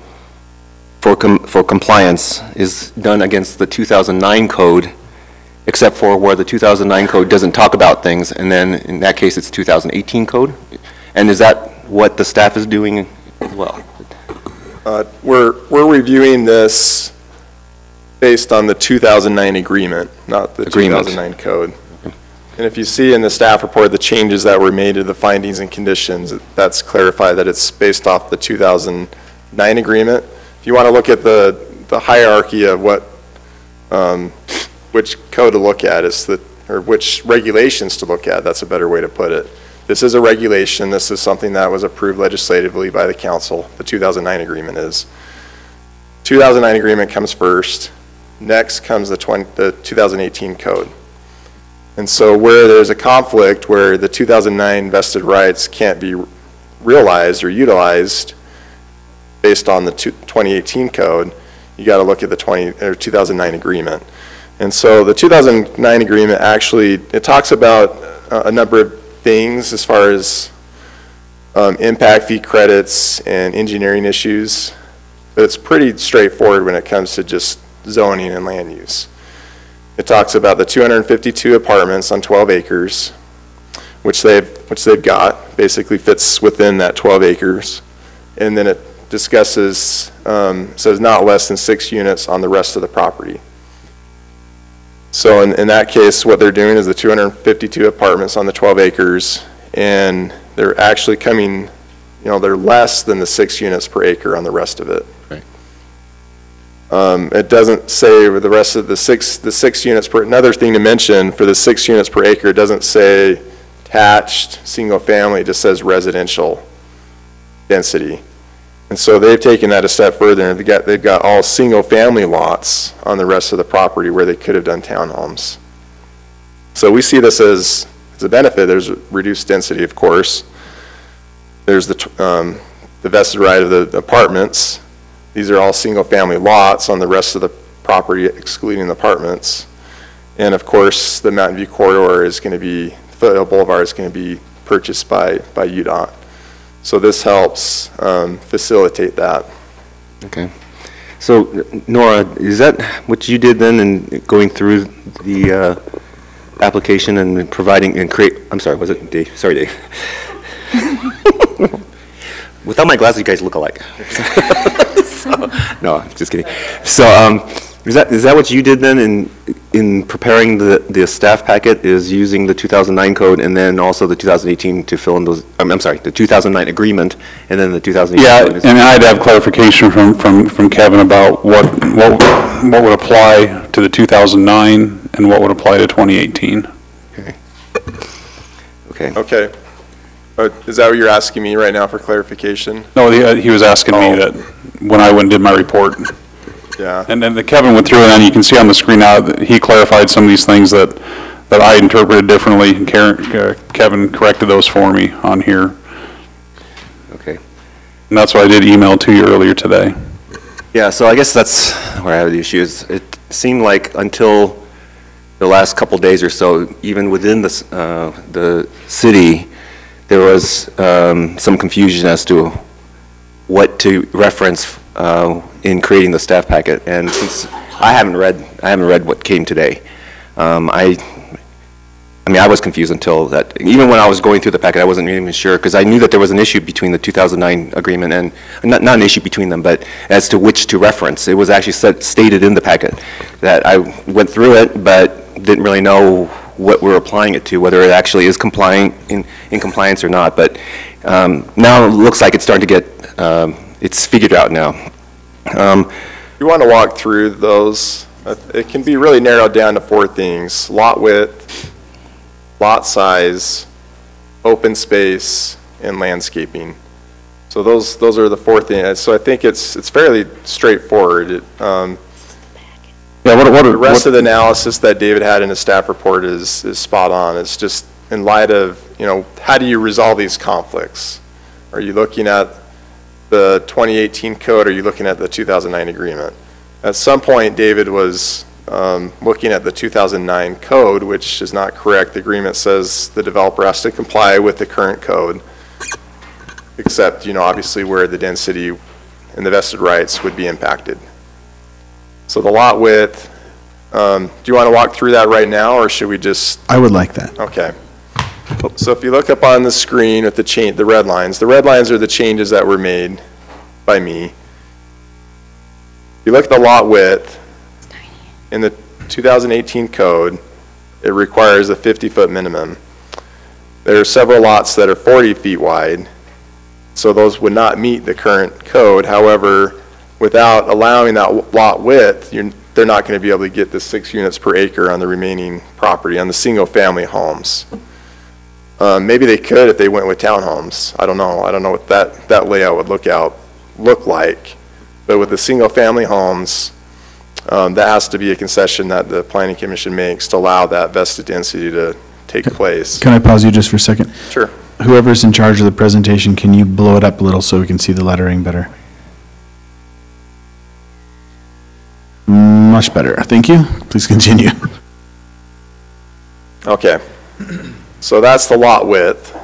for compliance is done against the 2009 code, except for where the 2009 code doesn't talk about things, and then in that case it's 2018 code. And is that what the staff is doing as well? We're reviewing this based on the 2009 agreement, not the 2009 code. And if you see in the staff report the changes that were made to the findings and conditions, that's clarified that it's based off the 2009 agreement. If you want to look at the hierarchy of what which code to look at, or which regulations to look at, that's a better way to put it. This is a regulation. This is something that was approved legislatively by the council. The 2009 agreement is. 2009 agreement comes first. Next comes the 2018 code. And so where there's a conflict where the 2009 vested rights can't be realized or utilized based on the 2018 code, you got to look at the 2009 agreement. And so the 2009 agreement actually, it talks about a number of things as far as impact fee credits and engineering issues, but it's pretty straightforward when it comes to just zoning and land use. It talks about the 252 apartments on 12 acres, which they've got, basically fits within that 12 acres, and then it discusses, says not less than 6 units on the rest of the property. So in that case, what they're doing is the 252 apartments on the 12 acres, and they're actually coming, they're less than the 6 units per acre on the rest of it. Right. It doesn't say the rest of the six units per, another thing to mention, for the 6 units per acre, it doesn't say attached, single family, it just says residential density. And so they've taken that a step further, and they've got all single-family lots on the rest of the property where they could have done townhomes. So we see this as a benefit. There's reduced density, of course. There's the vested right of the apartments. These are all single-family lots on the rest of the property, excluding the apartments. And of course, the Mountain View corridor is going to be, Foothill Boulevard is going to be purchased by UDOT. So this helps facilitate that. Okay. So Nora, is that what you did then in going through the application and providing and create, I'm sorry, was it Dave? Sorry, Dave. Without my glasses, you guys look alike. So, no, I'm just kidding. So is that what you did then in preparing the staff packet, is using the 2009 code and then also the 2018 to fill in those, I'm sorry, the 2009 agreement and then the 2018 code? Yeah, and I'd have clarification from Kevin about what would apply to the 2009 and what would apply to 2018. Okay. Okay. Okay. Is that what you're asking me right now for clarification? No, he was asking me that when I went and did my report. Yeah. And then Kevin went through it, and you can see on the screen now that he clarified some of these things that I interpreted differently, and Kevin corrected those for me on here. Okay. And that's what I did email to you earlier today. Yeah, so I guess that's where I have the issue is it seemed like until the last couple days or so, even within the city, there was some confusion as to what to reference in creating the staff packet. And since I haven't read what came today, I mean, I was confused until that. Even when I was going through the packet, I wasn't even sure, because I knew that there was an issue between the 2009 agreement and, not an issue between them, but as to which to reference. It was actually stated in the packet that I went through it, but didn't really know what we're applying it to, whether it actually is compliant in compliance or not. But now it looks like it's starting to get, it's figured out now. You want to walk through those. It can be really narrowed down to 4 things: lot width, lot size, open space, and landscaping. So those are the 4 things. So I think it's fairly straightforward. The rest of the analysis that David had in his staff report is spot on. It's just in light of, how do you resolve these conflicts? Are you looking at the 2018 code, or are you looking at the 2009 agreement? At some point, David was looking at the 2009 code, which is not correct. The agreement says the developer has to comply with the current code, except, obviously where the density and the vested rights would be impacted. So the lot width, do you want to walk through that right now, or should we just? I would like that. Okay. So if you look up on the screen at the red lines are the changes that were made by me. If you look at the lot width, in the 2018 code, it requires a 50-foot minimum. There are several lots that are 40 feet wide, so those would not meet the current code. However, without allowing that lot width, they're not going to be able to get the 6 units per acre on the remaining property on the single-family homes. Maybe they could if they went with townhomes. I don't know. I don't know what that layout would look like. But with the single-family homes, that has to be a concession that the Planning Commission makes to allow that vested density to take place. Can I pause you just for a second? Sure. Whoever's in charge of the presentation, can you blow it up a little so we can see the lettering better? Much better. Thank you. Please continue. Okay. So that's the lot width.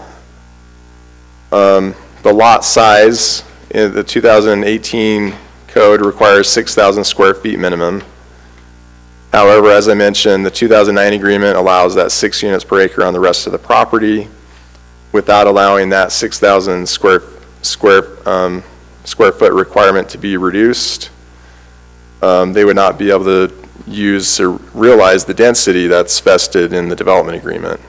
The lot size in the 2018 code requires 6,000 square feet minimum. However, as I mentioned, the 2009 agreement allows that 6 units per acre on the rest of the property without allowing that 6,000 square foot requirement to be reduced. They would not be able to use or realize the density that's vested in the development agreement.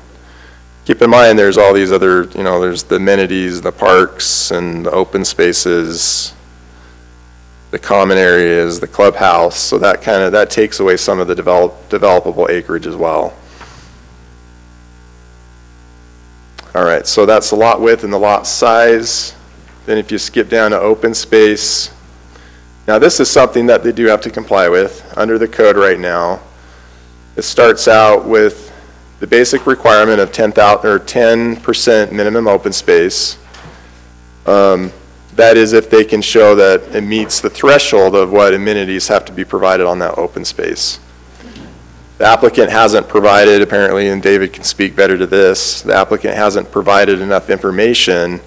Keep in mind, there's all these other, there's the amenities, the parks, and the open spaces, the common areas, the clubhouse, so that takes away some of the developable acreage as well. All right, so that's the lot width and the lot size. Then if you skip down to open space, now this is something that they do have to comply with under the code right now. It starts out with the basic requirement of 10% minimum open space. That is if they can show that it meets the threshold of what amenities have to be provided on that open space. The applicant hasn't provided, apparently, and David can speak better to this, the applicant hasn't provided enough information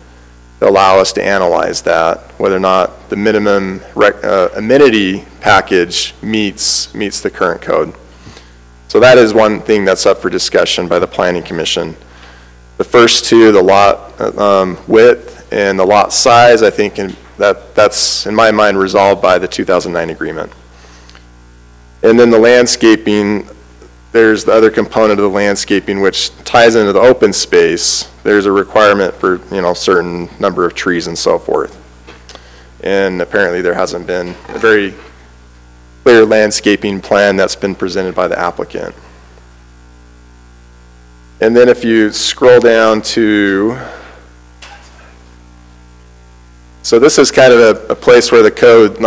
to allow us to analyze that, whether or not the minimum amenity package meets the current code. So that is one thing that's up for discussion by the Planning Commission. The first two, the lot width and the lot size, I think that's, in my mind, resolved by the 2009 agreement. And then the landscaping, there's the other component of the landscaping which ties into the open space. There's a requirement for, certain number of trees and so forth. And apparently there hasn't been a very clear landscaping plan that's been presented by the applicant. And then if you scroll down to, so this is kind of a place where the code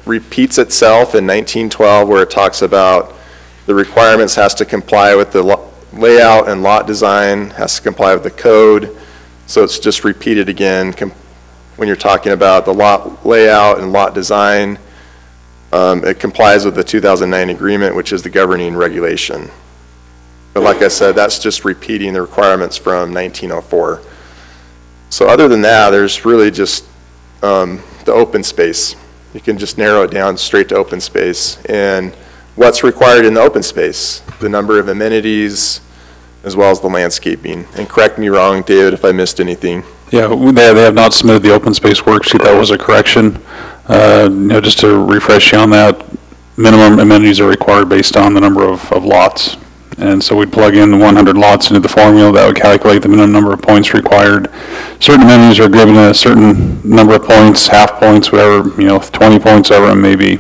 repeats itself in 1912 where it talks about the requirements has to comply with the layout and lot design, has to comply with the code. So it's just repeated again when you're talking about the lot layout and lot design. It complies with the 2009 agreement, which is the governing regulation. But like I said, that's just repeating the requirements from 1904. So other than that, there's really just the open space. You can just narrow it down straight to open space. And what's required in the open space, the number of amenities, as well as the landscaping. And correct me wrong, David, if I missed anything. Yeah, they have not submitted the open space worksheet. That was a correction. Just to refresh you on that, minimum amenities are required based on the number of lots. And so we'd plug in the 100 lots into the formula that would calculate the minimum number of points required. Certain amenities are given a certain number of points, half points, whatever, 20 points, whatever it may be.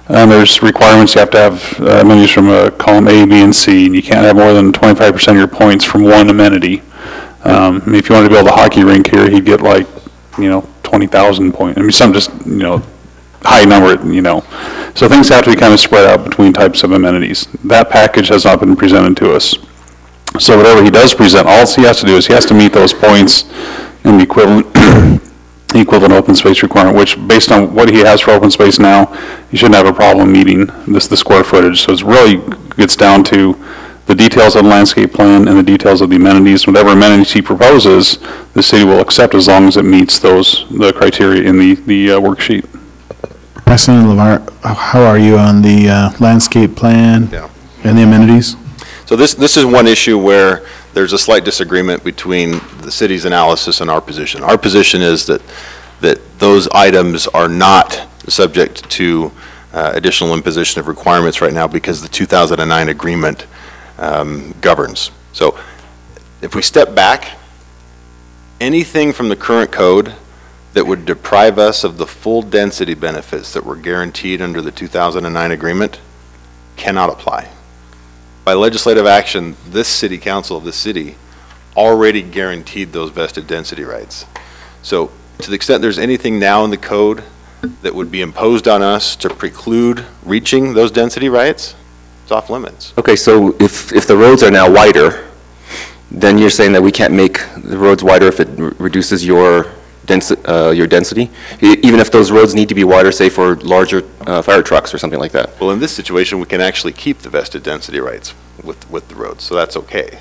And there's requirements. You have to have amenities from column A, B, and C. And you can't have more than 25% of your points from one amenity. If you wanted to build a hockey rink here, he'd get 20,000 points. I mean, some just, high number, So things have to be kind of spread out between types of amenities. That package has not been presented to us. So whatever he does present, all he has to do is he has to meet those points in the equivalent open space requirement, which based on what he has for open space now, he shouldn't have a problem meeting the square footage. So it really gets down to the details of the landscape plan and the details of the amenities. Whatever amenities he proposes, the city will accept as long as it meets the criteria in the worksheet. President LeVar, how are you on the landscape plan and the amenities? So this is one issue where there's a slight disagreement between the city's analysis and our position. Our position is that those items are not subject to additional imposition of requirements right now because the 2009 agreement governs. So if we step back, anything from the current code that would deprive us of the full density benefits that were guaranteed under the 2009 agreement cannot apply. By legislative action, this city council of the city already guaranteed those vested density rights. So to the extent there's anything now in the code that would be imposed on us to preclude reaching those density rights, it's off limits. Okay, so if the roads are now wider, then you're saying that we can't make the roads wider if it reduces your density, even if those roads need to be wider, say for larger fire trucks or something like that? Well, in this situation, we can actually keep the vested density rights with the roads, so that's okay.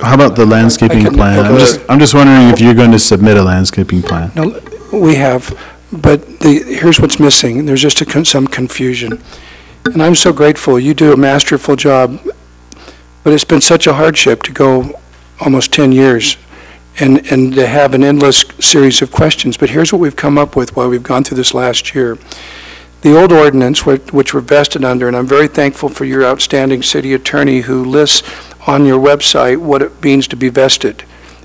How about the landscaping plan? I'm just wondering if you're going to submit a landscaping plan. No, we have, but here's what's missing. There's just some confusion. And I'm so grateful. You do a masterful job, but it's been such a hardship to go almost 10 years and to have an endless series of questions. But here's what we've come up with while we've gone through this last year. The old ordinance, which we're vested under, and I'm very thankful for your outstanding city attorney who lists on your website what it means to be vested.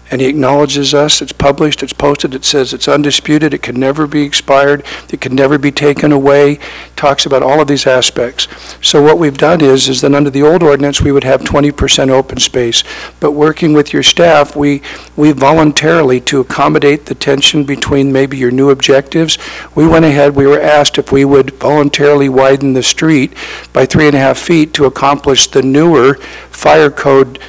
And he acknowledges us, it's published, it's posted, it says it's undisputed, it can never be expired, it can never be taken away, talks about all of these aspects. So what we've done is that under the old ordinance, we would have 20% open space. But working with your staff, we voluntarily, to accommodate the tension between maybe your new objectives, we went ahead, we were asked if we would voluntarily widen the street by 3.5 feet to accomplish the newer fire code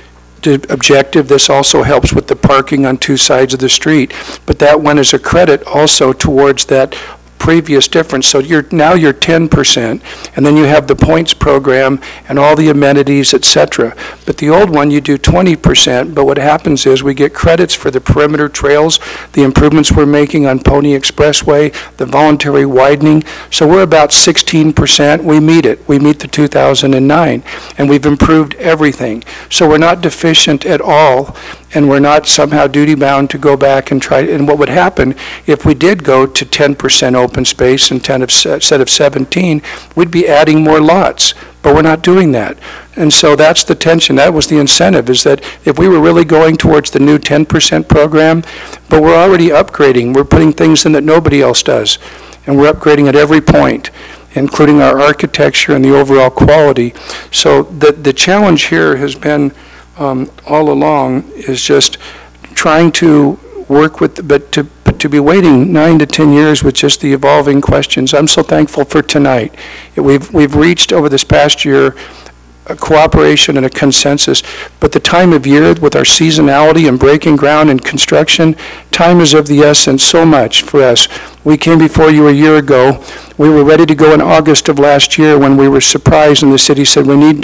objective. This also helps with the parking on two sides of the street, but that went as a credit also towards that previous difference. So now you're 10%, and then you have the points program and all the amenities, etc. But the old one, you do 20%, but what happens is we get credits for the perimeter trails, the improvements we're making on Pony Expressway, the voluntary widening. So we're about 16%. We meet it. We meet the 2009, and we've improved everything. So we're not deficient at all, and we're not somehow duty-bound to go back and try. And what would happen if we did go to 10% open space instead of 17, we'd be adding more lots, but we're not doing that. And so that's the tension. That was the incentive, is that if we were really going towards the new 10% program, but we're already upgrading, we're putting things in that nobody else does, and we're upgrading at every point, including our architecture and the overall quality. So the challenge here has been all along is just trying to work with, but to be waiting 9 to 10 years with just the evolving questions. I'm so thankful for tonight. We've reached over this past year a cooperation and a consensus, but the time of year with our seasonality and breaking ground and construction, time is of the essence so much for us. We came before you a year ago. We were ready to go in August of last year when we were surprised and the city said, we need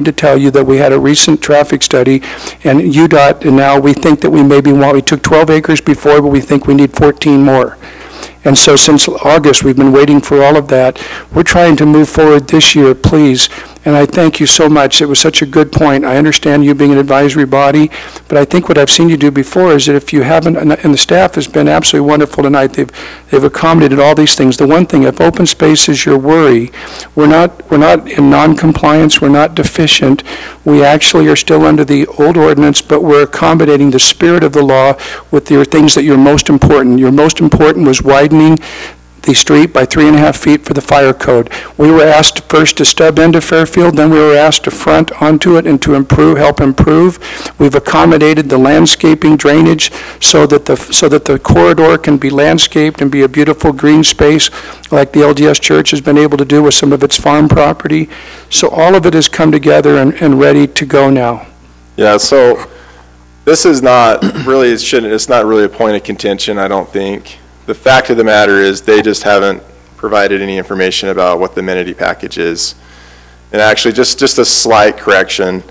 to tell you that we had a recent traffic study and UDOT, and now we think that we took 12 acres before, but we think we need 14 more. And so since August, we've been waiting for all of that. We're trying to move forward this year, please. And I thank you so much. It was such a good point. I understand you being an advisory body, but I think what I've seen you do before is that if you haven't, and the staff has been absolutely wonderful tonight, they've accommodated all these things. The one thing, if open space is your worry, we're not in non-compliance, we're not deficient. We actually are still under the old ordinance, but we're accommodating the spirit of the law with your things that you're most important. Your most important was widening the street by 3.5 feet for the fire code. We were asked first to stub into Fairfield, then we were asked to front onto it and to help improve. We've accommodated the landscaping drainage so that the corridor can be landscaped and be a beautiful green space like the LDS Church has been able to do with some of its farm property. So all of it has come together and ready to go now. Yeah, so this is not really, it's not really a point of contention, I don't think. The fact of the matter is they just haven't provided any information about what the amenity package is. And actually, just a slight correction,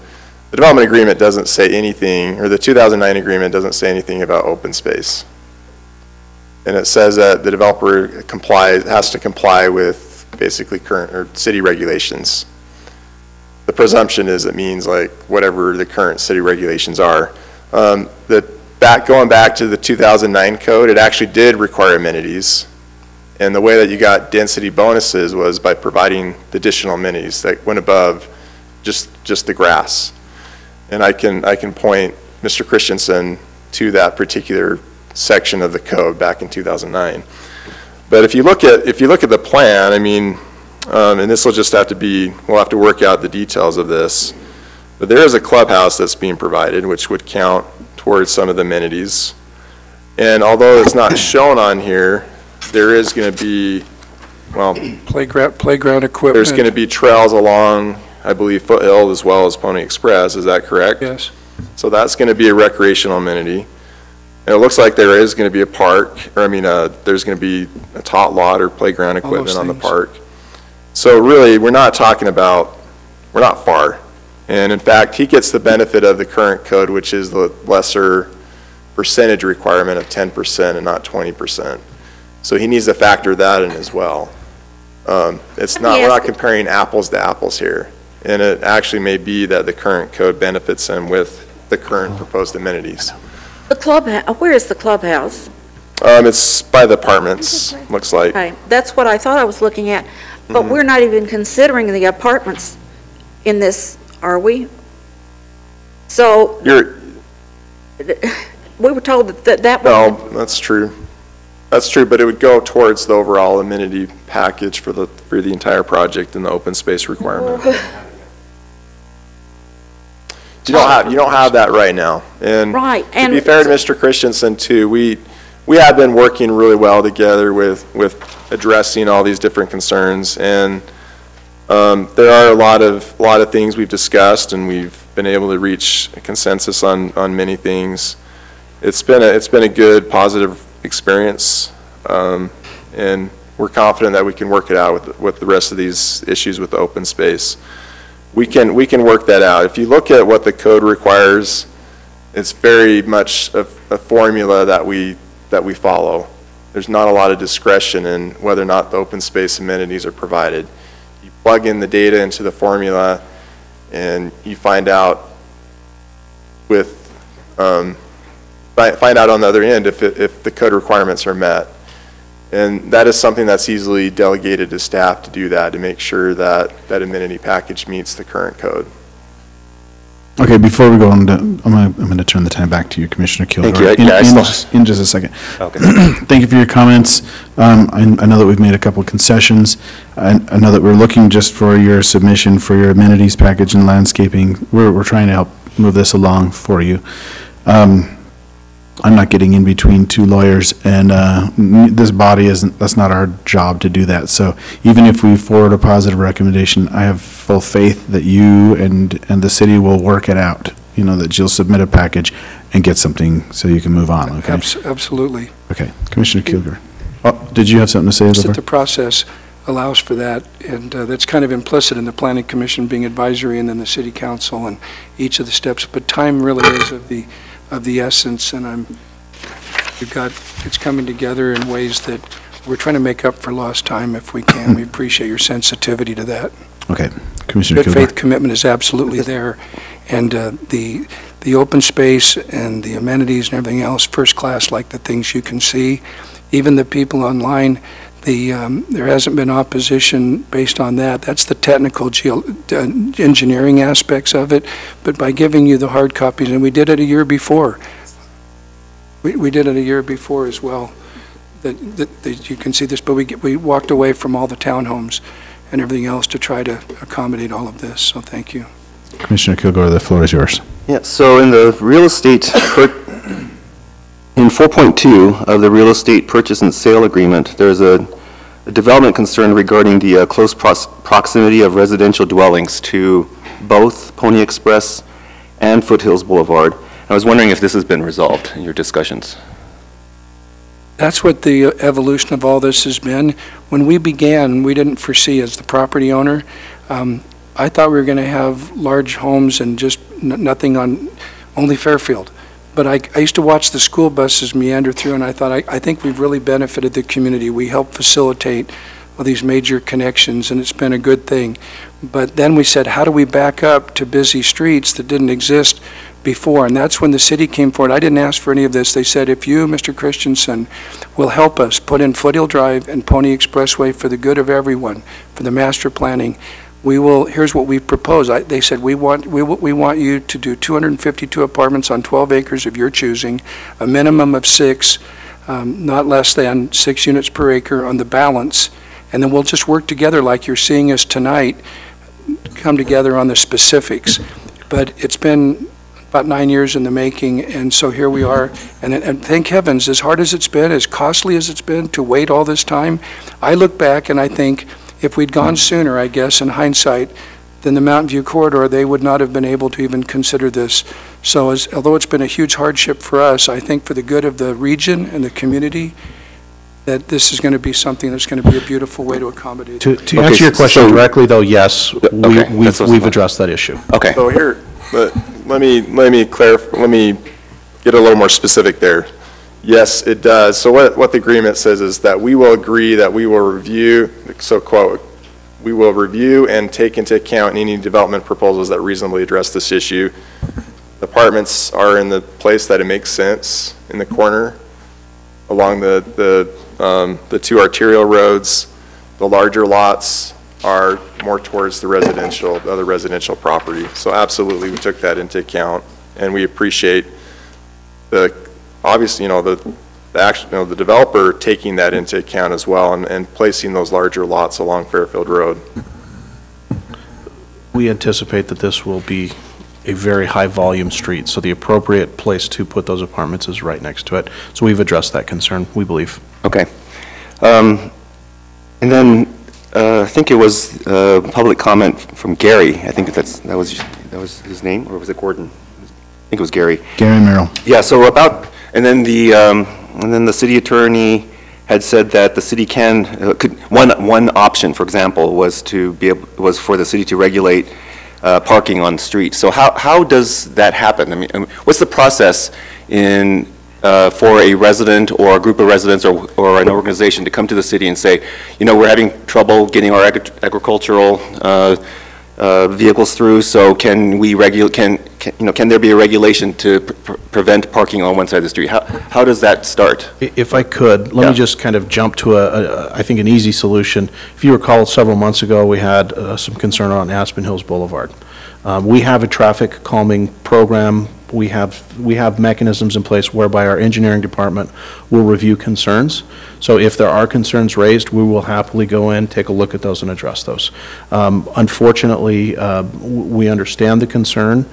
the development agreement doesn't say anything, or the 2009 agreement doesn't say anything about open space. And it says that the developer has to comply with basically current or city regulations. The presumption is it means like whatever the current city regulations are. Going back to the 2009 code, it actually did require amenities. And the way that you got density bonuses was by providing the additional amenities that went above just the grass. And I can point Mr. Christensen to that particular section of the code back in 2009. But if you look at the plan, I mean, and this will just have to be, we'll have to work out the details of this. But there is a clubhouse that's being provided, which would count towards some of the amenities. And although it's not shown on here, there is going to be, well, playground equipment. There's going to be trails along, I believe, Foothill as well as Pony Express. Is that correct? Yes. So that's going to be a recreational amenity. And it looks like there is going to be a park, or I mean, there's going to be a tot lot or playground equipment on the park. So really, we're not talking about, we're not far. And in fact, he gets the benefit of the current code, which is the lesser percentage requirement of 10% and not 20%. So he needs to factor that in as well. We're not comparing apples to apples here. And it actually may be that the current code benefits him with the current proposed amenities. The clubhouse, where is the clubhouse? It's by the apartments, looks like. Okay, that's what I thought I was looking at. But we're not even considering the apartments in this, are we? So we were told that No, that's true. That's true, but it would go towards the overall amenity package for the entire project and the open space requirement. You don't have that right now. And right. To be fair to Mr. Christensen too, we have been working really well together with addressing all these different concerns, and there are a lot of things we've discussed, and we've been able to reach a consensus on many things. It's been a good, positive experience, and we're confident that we can work it out with the rest of these issues with the open space. We can work that out. If you look at what the code requires, it's very much a formula that we follow. There's not a lot of discretion in whether or not the open space amenities are provided. You plug in the data into the formula, and you find out on the other end if the code requirements are met. And that is something that's easily delegated to staff to do that, to make sure that that amenity package meets the current code. Okay, before we go on, I'm going to turn the time back to you, Commissioner Kilgore. Thank you. In just a second. Okay. Thank you for your comments. I know that we've made a couple of concessions. I know that we're looking just for your submission for your amenities package and landscaping. We're trying to help move this along for you. I'm not getting in between two lawyers, and this body isn't, that's not our job to do that. So even if we forward a positive recommendation, I have full faith that you and the city will work it out, you know, that you'll submit a package and get something so you can move on, okay? Absolutely. Okay, Commissioner Kilgore. Oh, did you have something to say, Just that Elizabeth? the process allows for that, and that's kind of implicit in the Planning Commission being advisory and then the City Council and each of the steps, but time really is of the essence, and it's coming together in ways that we're trying to make up for lost time if we can. We appreciate your sensitivity to that. Okay, Commissioner Good Kilgore. faith commitment is absolutely there, and the open space and the amenities and everything else, first class, like the things you can see. Even the people online, there hasn't been opposition based on that. That's the technical engineering aspects of it, but by giving you the hard copies, and we did it a year before. We did it a year before as well, that you can see this, but we walked away from all the townhomes and everything else to try to accommodate all of this, so thank you. Commissioner Kilgore, the floor is yours. Yeah, so in the real estate, in 4.2 of the real estate purchase and sale agreement, there's a development concern regarding the close proximity of residential dwellings to both Pony Express and Foothills Boulevard. I was wondering if this has been resolved in your discussions. That's what the evolution of all this has been. When we began, we didn't foresee, as the property owner, I thought we were going to have large homes and just nothing on, only Fairfield. But I used to watch the school buses meander through, and I thought, I think we've really benefited the community. We helped facilitate all these major connections, and it's been a good thing. But then we said, how do we back up to busy streets that didn't exist before? And that's when the city came forward. I didn't ask for any of this. They said, if you, Mr. Christensen, will help us put in Foothill Drive and Pony Expressway for the good of everyone, for the master planning, we will, here's what we propose. They said, we want you to do 252 apartments on 12 acres of your choosing, a minimum of 6, not less than 6 units per acre on the balance, and then we'll just work together like you're seeing us tonight, come together on the specifics. But it's been about 9 years in the making, and so here we are. And thank heavens, as hard as it's been, as costly as it's been to wait all this time, I look back and I think, if we'd gone sooner, I guess, in hindsight, than the Mountain View corridor, they would not have been able to even consider this. So although it's been a huge hardship for us, I think for the good of the region and the community, that this is going to be something that's going to be a beautiful way to accommodate. To answer your question directly, though, yes, we've addressed that issue. Okay. So here, let me clarify, let me get a little more specific there. Yes, it does. So what the agreement says is that we will agree that we will review, so quote, we will review and take into account any development proposals that reasonably address this issue. The apartments are in the place that it makes sense in the corner along the two arterial roads. The larger lots are more towards the residential, the other residential property. So absolutely, we took that into account, and we appreciate obviously, the developer taking that into account as well and placing those larger lots along Fairfield Road. We anticipate that this will be a very high-volume street, so the appropriate place to put those apartments is right next to it. So we've addressed that concern, we believe. Okay. And then I think it was public comment from Gary. I think that was his name, or was it Gordon? I think it was Gary. Gary Merrill. Yeah. So and then the city attorney had said that the city one option, for example, was for the city to regulate parking on the street. So how does that happen? I mean, what's the process for a resident or a group of residents or an organization to come to the city and say, we're having trouble getting our agricultural vehicles through, so can there be a regulation to prevent parking on one side of the street? How does that start? If I could, let me just kind of jump to I think an easy solution. If you recall, several months ago, we had some concern on Aspen Hills Boulevard. We have a traffic calming program. We have mechanisms in place whereby our engineering department will review concerns. So if there are concerns raised, we will happily go in, take a look at those, and address those. Unfortunately, we understand the concern,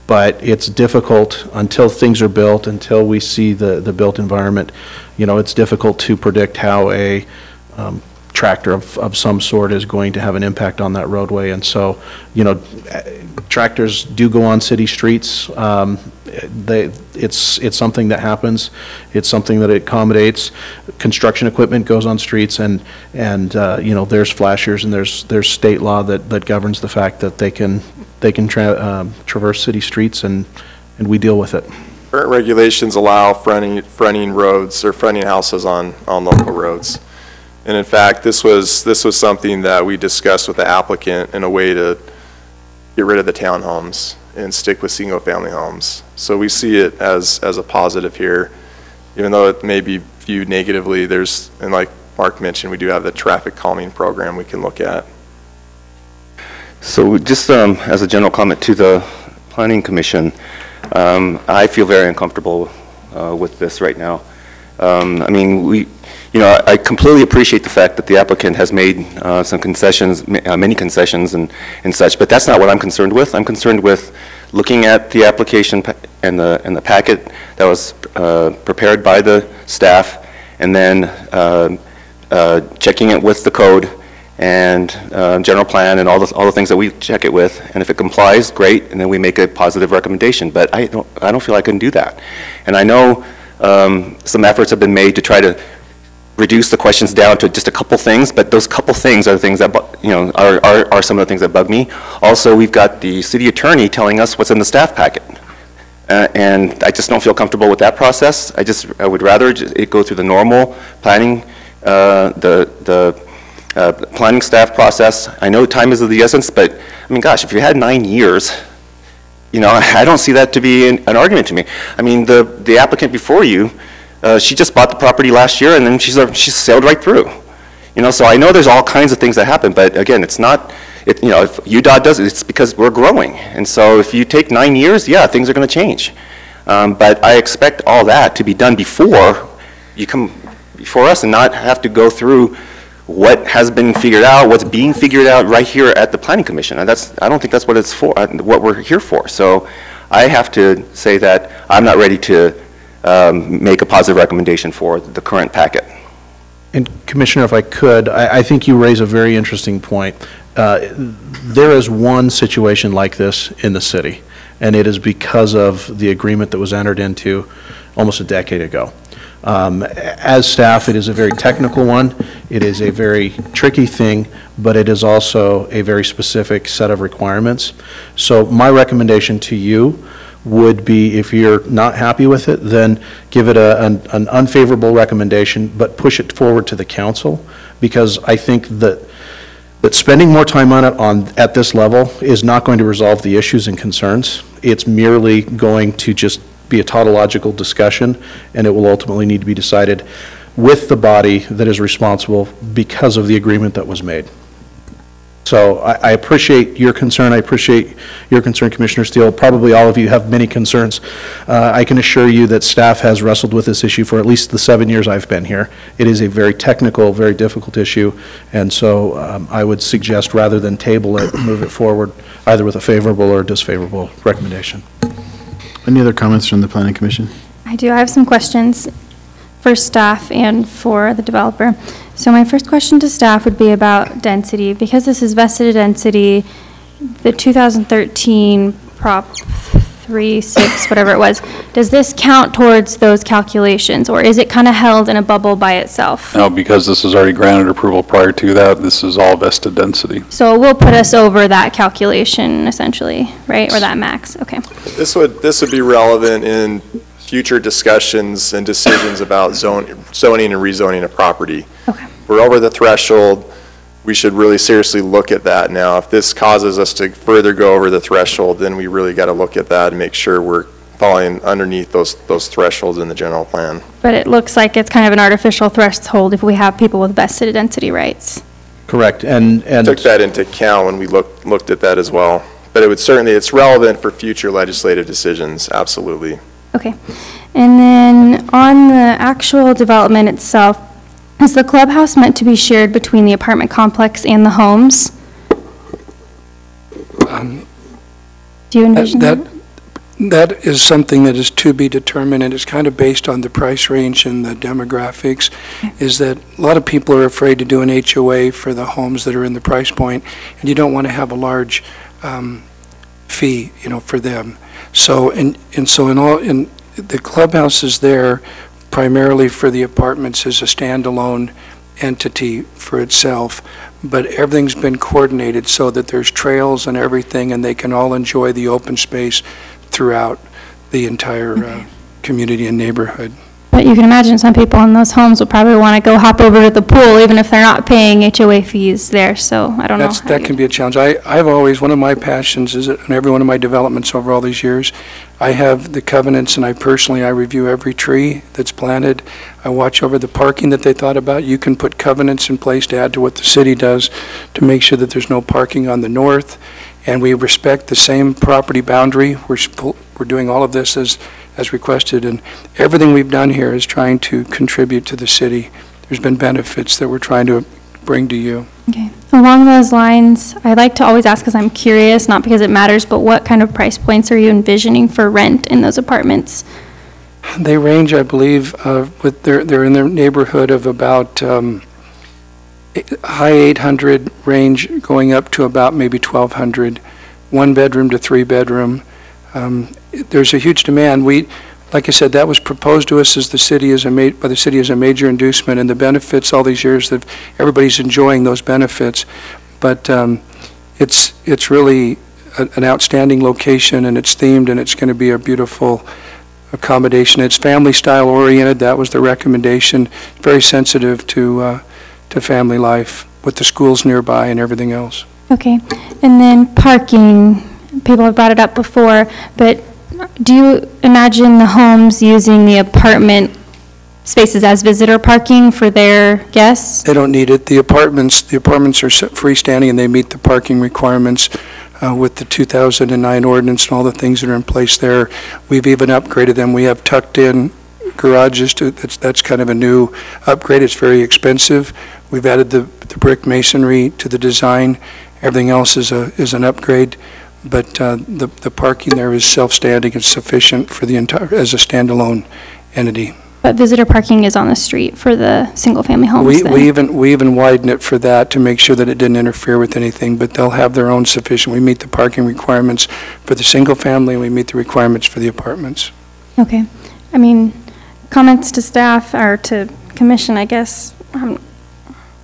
but it's difficult until things are built, until we see the built environment. You know, it's difficult to predict how a tractor of some sort is going to have an impact on that roadway. And so, you know, tractors do go on city streets. It's something that happens. It's something that it accommodates. Construction equipment goes on streets, and you know, there's flashers, and there's state law that governs the fact that they can traverse city streets, and we deal with it. Current regulations allow fronting roads or fronting houses on local roads. And in fact, this was something that we discussed with the applicant in a way to get rid of the townhomes and stick with single-family homes. So we see it as a positive here, even though it may be viewed negatively. And like Mark mentioned, we do have the traffic calming program we can look at. So just as a general comment to the Planning Commission, I feel very uncomfortable with this right now. I mean, I completely appreciate the fact that the applicant has made some concessions, many concessions and such, but that's not what I'm concerned with. I'm concerned with looking at the application and the packet that was prepared by the staff, and then checking it with the code and general plan and all the things that we check it with. And if it complies, great, and then we make a positive recommendation. But I don't feel I can do that. And I know some efforts have been made to try to reduce the questions down to just a couple things, but those couple things are the things that, are some of the things that bug me. Also, we've got the city attorney telling us what's in the staff packet. And I just don't feel comfortable with that process. I would rather it go through the normal planning, planning staff process. I know time is of the essence, but I mean, gosh, if you had 9 years, I don't see that to be an argument to me. I mean, the applicant before you, she just bought the property last year, and then she sailed right through. So I know there's all kinds of things that happen, but again, it's not, if UDOT does it, it's because we're growing. And so if you take 9 years, yeah, things are going to change. But I expect all that to be done before you come before us and not have to go through what has been figured out, what's being figured out right here at the Planning Commission. And I don't think that's what it's for, what we're here for. So I have to say that I'm not ready to make a positive recommendation for the current packet. And Commissioner, if I could, I think you raise a very interesting point. There is one situation like this in the city, and it is because of the agreement that was entered into almost a decade ago. As staff, it is a very technical one. It is a very tricky thing, but it is also a very specific set of requirements. So my recommendation to you would be, if you're not happy with it, then give it an unfavorable recommendation, but push it forward to the council, because I think that spending more time on it at this level is not going to resolve the issues and concerns. It's merely going to just be a tautological discussion, and it will ultimately need to be decided with the body that is responsible because of the agreement that was made. So I appreciate your concern. I appreciate your concern, Commissioner Steele. Probably all of you have many concerns. I can assure you that staff has wrestled with this issue for at least the 7 years I've been here. It is a very technical, very difficult issue, and so I would suggest, rather than table it, move it forward either with a favorable or disfavorable recommendation. Any other comments from the Planning Commission? I do. I have some questions for staff and for the developer. So my first question to staff would be about density. Because this is vested density, the 2013 Prop 36, whatever it was, does this count towards those calculations, or is it kind of held in a bubble by itself? No, because this is already granted approval prior to that, this is all vested density. So it will put us over that calculation, essentially, right, or that max? Okay. This would be relevant in future discussions and decisions about zoning and rezoning a property. Okay. We're over the threshold. We should really seriously look at that now. If this causes us to further go over the threshold, then we really got to look at that and make sure we're falling underneath those thresholds in the general plan. But it looks like it's kind of an artificial threshold if we have people with vested density rights. Correct. And took that into account when we looked at that as well. But it would certainly, it's relevant for future legislative decisions, absolutely. Okay. And then on the actual development itself, is the clubhouse meant to be shared between the apartment complex and the homes? Do you envision that? that is something that is to be determined, and it's kind of based on the price range and the demographics, is that a lot of people are afraid to do an HOA for the homes that are in the price point, and you don't want to have a large fee, for them. So, and so in the clubhouse is there primarily for the apartments as a standalone entity for itself, but everything's been coordinated so that there's trails and everything, and they can all enjoy the open space throughout the entire community and neighborhood. But you can imagine some people in those homes will probably want to go hop over to the pool, even if they're not paying HOA fees there, so I don't know. That can be a challenge. I've always, one of my passions is that in every one of my developments over all these years, I have the covenants, and I review every tree that's planted. I watch over the parking that they thought about. You can put covenants in place to add to what the city does to make sure that there's no parking on the north, and we respect the same property boundary. We're doing all of this as requested, and everything we've done here is trying to contribute to the city. There's been benefits that we're trying to bring to you. Okay. Along those lines, I like to always ask because I'm curious, not because it matters, but what kind of price points are you envisioning for rent in those apartments? They range, I believe, they're in the neighborhood of about high 800 range, going up to about maybe 1,200, 1 bedroom to 3 bedroom. There's a huge demand. Like I said, that was proposed to us as the city by the city as a major inducement, and the benefits all these years that everybody's enjoying those benefits. But it's really an outstanding location, and it's themed, and it's going to be a beautiful accommodation. It's family style oriented. That was the recommendation. Very sensitive to family life with the schools nearby and everything else. Okay. And then parking. People have brought it up before, but do you imagine the homes using the apartment spaces as visitor parking for their guests? They don't need it. The apartments are freestanding, and they meet the parking requirements with the 2009 ordinance and all the things that are in place there. We've even upgraded them. We have tucked-in garages. That's kind of a new upgrade. It's very expensive. We've added the brick masonry to the design. Everything else is an upgrade. But the parking there is self-standing and sufficient for the entire, as a standalone entity. But visitor parking is on the street for the single-family homes then? We even widened it for that to make sure that it didn't interfere with anything, but they'll have their own sufficient. We meet the parking requirements for the single-family, and we meet the requirements for the apartments. Okay. I mean, comments to staff or to commission, I guess, I'm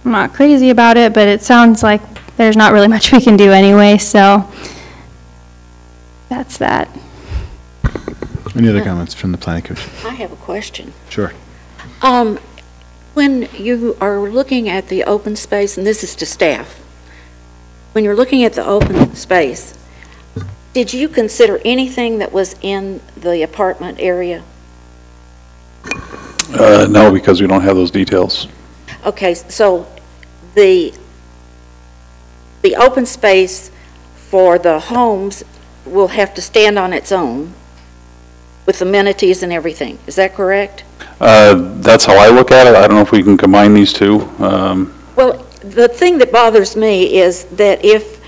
not crazy about it, but it sounds like there's not really much we can do anyway, so that's that. Any other comments from the planning commission? I have a question. Sure. When you are looking at the open space, and this is to staff, when you're looking at the open space, did you consider anything that was in the apartment area? No, because we don't have those details. Okay, so the open space for the homes will have to stand on its own with amenities and everything. Is that correct? That's how I look at it. I don't know if we can combine these two. Well, the thing that bothers me is that if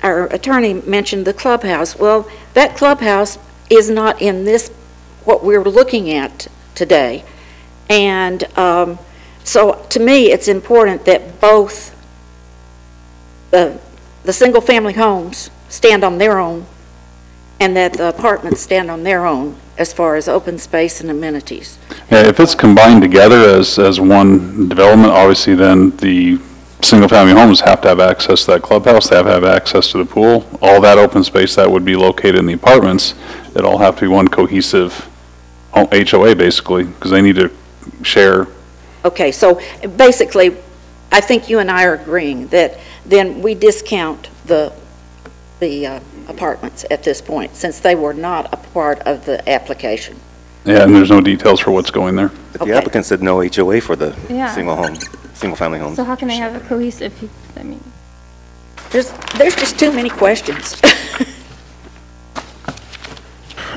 our attorney mentioned the clubhouse, well, that clubhouse is not in this, what we're looking at today. And so to me, it's important that both the single-family homes stand on their own and that the apartments stand on their own as far as open space and amenities. Yeah, if it's combined together as one development, obviously then the single-family homes have to have access to that clubhouse, they have to have access to the pool. All that open space that would be located in the apartments, it all have to be one cohesive HOA basically, because they need to share. Okay, so basically, I think you and I are agreeing that then we discount the apartments at this point, since they were not a part of the application. Yeah, and there's no details for what's going there. But the applicant said no HOA for the Yeah. single-family homes. So how can they have a cohesive, I mean? There's just too many questions.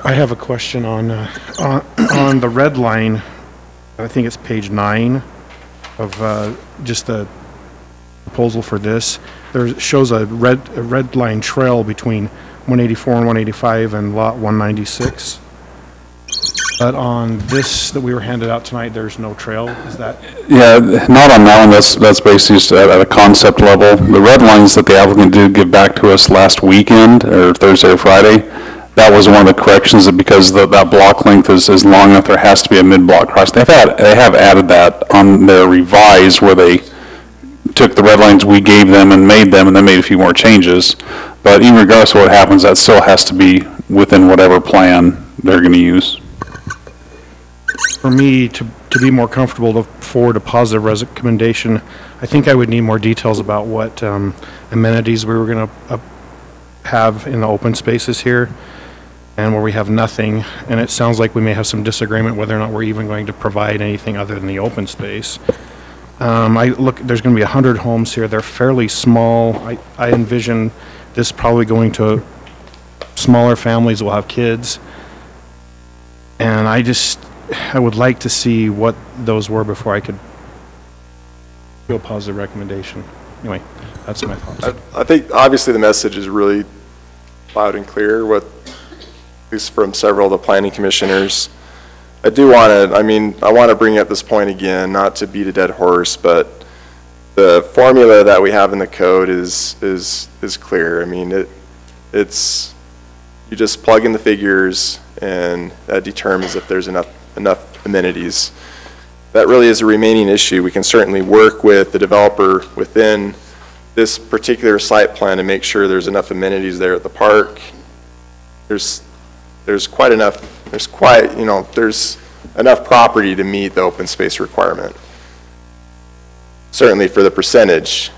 I have a question on the red line. I think it's page 9 of just the proposal for this. There shows a red line trail between 184 and 185 and lot 196. But on this that we were handed out tonight, there's no trail, is that? Yeah, not on that one, that's basically just at a concept level. The red lines that the applicant did give back to us last weekend, or Thursday or Friday, that was one of the corrections, that because that block length is long enough, there has to be a mid-block cross. They have added that on their revised, where they took the red lines we gave them and made them, and then made a few more changes. But even regardless of what happens, that still has to be within whatever plan they're going to use. For me, to be more comfortable to forward a positive recommendation, I think I would need more details about what amenities we were going to have in the open spaces here, and where we have nothing. And it sounds like we may have some disagreement whether or not we're even going to provide anything other than the open space. There's going to be 100 homes here. They're fairly small. I envision this probably going to smaller families will have kids. And I would like to see what those were before I could do a positive recommendation. Anyway, that's my thoughts. I think obviously the message is really loud and clear, at least from several of the planning commissioners. I want to bring up this point again, not to beat a dead horse, but the formula that we have in the code is clear. I mean, it's you just plug in the figures, and that determines if there's enough amenities. That really is a remaining issue. We can certainly work with the developer within this particular site plan to make sure there's enough amenities there at the park. There's enough property to meet the open space requirement. Certainly for the percentage.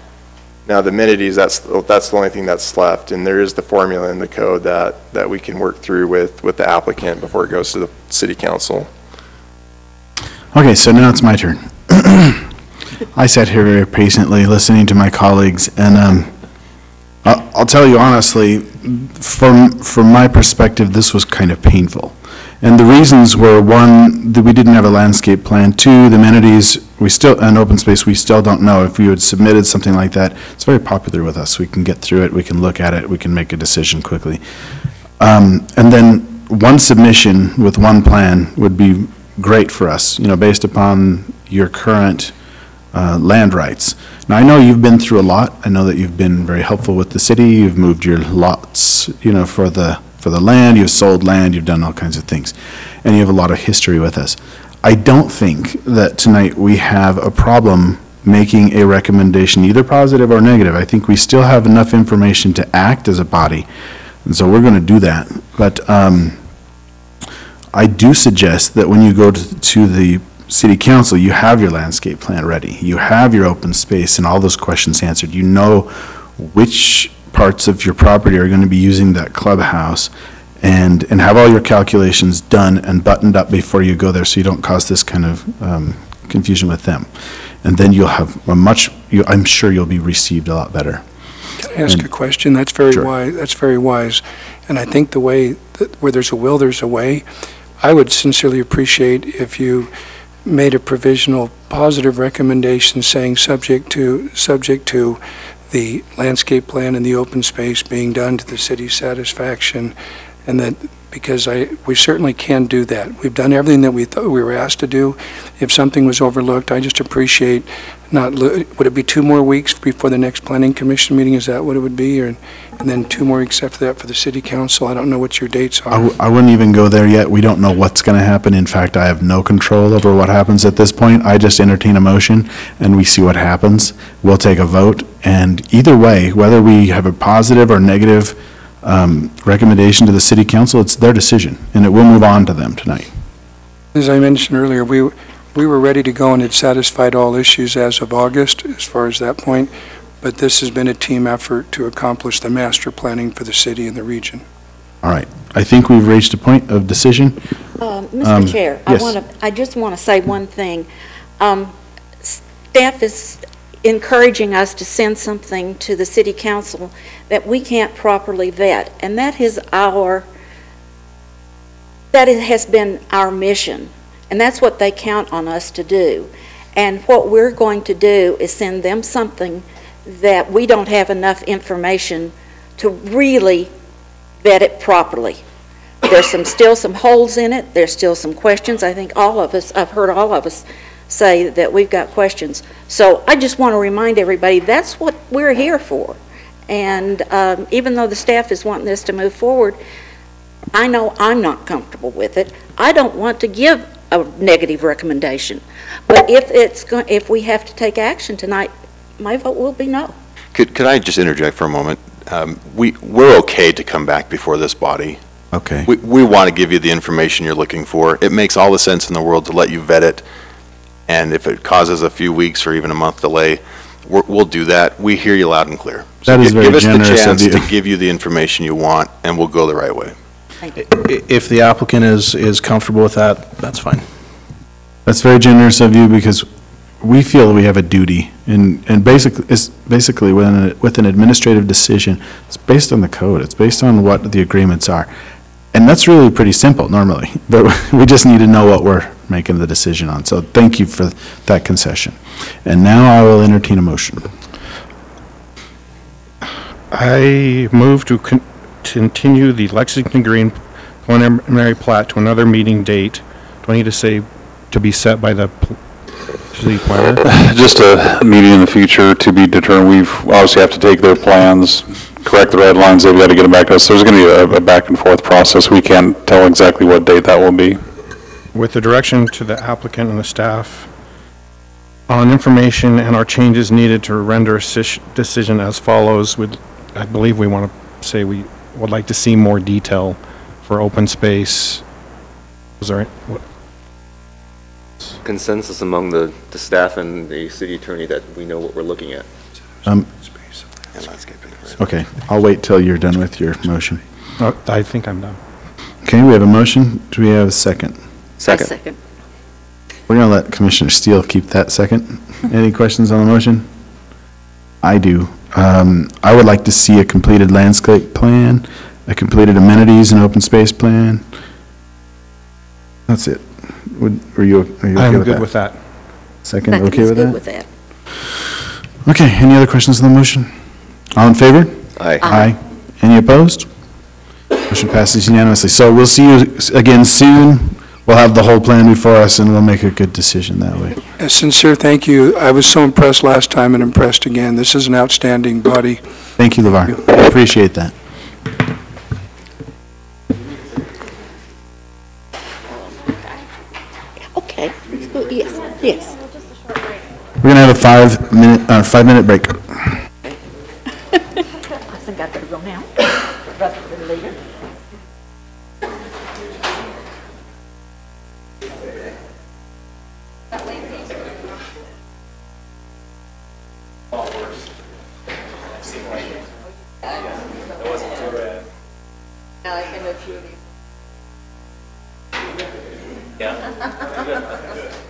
Now the amenities, that's the only thing that's left, and there is the formula in the code that we can work through with the applicant before it goes to the city council. Okay, so now it's my turn. I sat here very patiently listening to my colleagues, and I'll tell you honestly, from my perspective, this was kind of painful. And the reasons were, one, that we didn't have a landscape plan. Two, the amenities, and open space, we still don't know. If we had submitted something like that, it's very popular with us. We can get through it, we can look at it, we can make a decision quickly. And then one submission with one plan would be great for us, based upon your current land rights. Now, I know you've been through a lot. I know that you've been very helpful with the city. You've moved your lots, for the land. You've sold land. You've done all kinds of things. And you have a lot of history with us. I don't think that tonight we have a problem making a recommendation, either positive or negative. I think we still have enough information to act as a body. And so we're going to do that. But I do suggest that when you go to the city council, you have your landscape plan ready. You have your open space and all those questions answered. You know which parts of your property are going to be using that clubhouse, and have all your calculations done and buttoned up before you go there, so you don't cause this kind of confusion with them. And then you'll have I'm sure you'll be received a lot better. Can I ask a question? That's very wise. That's very wise. And I think the way where there's a will, there's a way. I would sincerely appreciate if you made a provisional positive recommendation saying subject to the landscape plan and the open space being done to the city's satisfaction, and that, because we certainly can do that. We've done everything that we thought we were asked to do. If something was overlooked, I just appreciate would it be 2 more weeks before the next planning commission meeting? Is that what it would be? And then 2 more weeks after that for the city council? I don't know what your dates are. I wouldn't even go there yet. We don't know what's going to happen. In fact, I have no control over what happens at this point. I just entertain a motion and we see what happens. We'll take a vote, and either way, whether we have a positive or negative recommendation to the city council, it's their decision, and it will move on to them tonight. As I mentioned earlier, we were ready to go and had satisfied all issues as of August as far as that point, but this has been a team effort to accomplish the master planning for the city and the region. All right. I think we've reached a point of decision. Mr. Chair, yes. I just want to say one thing. Staff is encouraging us to send something to the city council that we can't properly vet, and that has been our mission, and that's what they count on us to do. And what we're going to do is send them something that we don't have enough information to really vet it properly. There's still some holes in it, there's still some questions. I think all of us, I've heard all of us say that we've got questions. So I just want to remind everybody, that's what we're here for. And even though the staff is wanting this to move forward, I know I'm not comfortable with it. I don't want to give a negative recommendation. But if we have to take action tonight, my vote will be no. Could I just interject for a moment? We're okay to come back before this body. Okay. We want to give you the information you're looking for. It makes all the sense in the world to let you vet it, and if it causes a few weeks or even a month delay, we'll do that. We hear you loud and clear. So That is very generous of you. Give us the chance to give you the information you want, and we'll go the right way. If the applicant is comfortable with that, that's fine. That's very generous of you, because we feel we have a duty, and basically with an administrative decision, it's based on the code, it's based on what the agreements are. And that's really pretty simple normally, but we just need to know what we're making the decision on. So thank you for that concession. And now I will entertain a motion. I move to continue the Lexington Green preliminary plat to another meeting date. Do I need to say to be set by the city planner? Just a meeting in the future to be determined. We've obviously have to take their plans, correct the red lines, they've got to get them back to us. There's going to be a back and forth process. We can't tell exactly what date that will be. With the direction to the applicant and the staff on information and our changes needed to render a decision as follows, I believe we want to say we would like to see more detail for open space. Was there what? Consensus among the staff and the city attorney that we know what we're looking at. Okay, I'll wait till you're done with your motion. I think I'm done. Okay, we have a motion. Do we have a second? Second. Second. We're going to let Commissioner Steele keep that second. Any questions on the motion? I do. I would like to see a completed landscape plan, a completed amenities and open space plan. That's it. Are you okay I'm with good that? with that. Second, Second okay is with good that? with that. Okay, any other questions on the motion? All in favor? Aye. Aye. Any opposed? Motion passes unanimously. So we'll see you again soon. We'll have the whole plan before us, and we'll make a good decision that way. A sincere thank you. I was so impressed last time and impressed again. This is an outstanding body. Thank you, LeVar. I appreciate that. Okay. Yes, yes. We're going to have a 5-minute break. I think I better go now, rather than later. I can do a few of these. Yeah.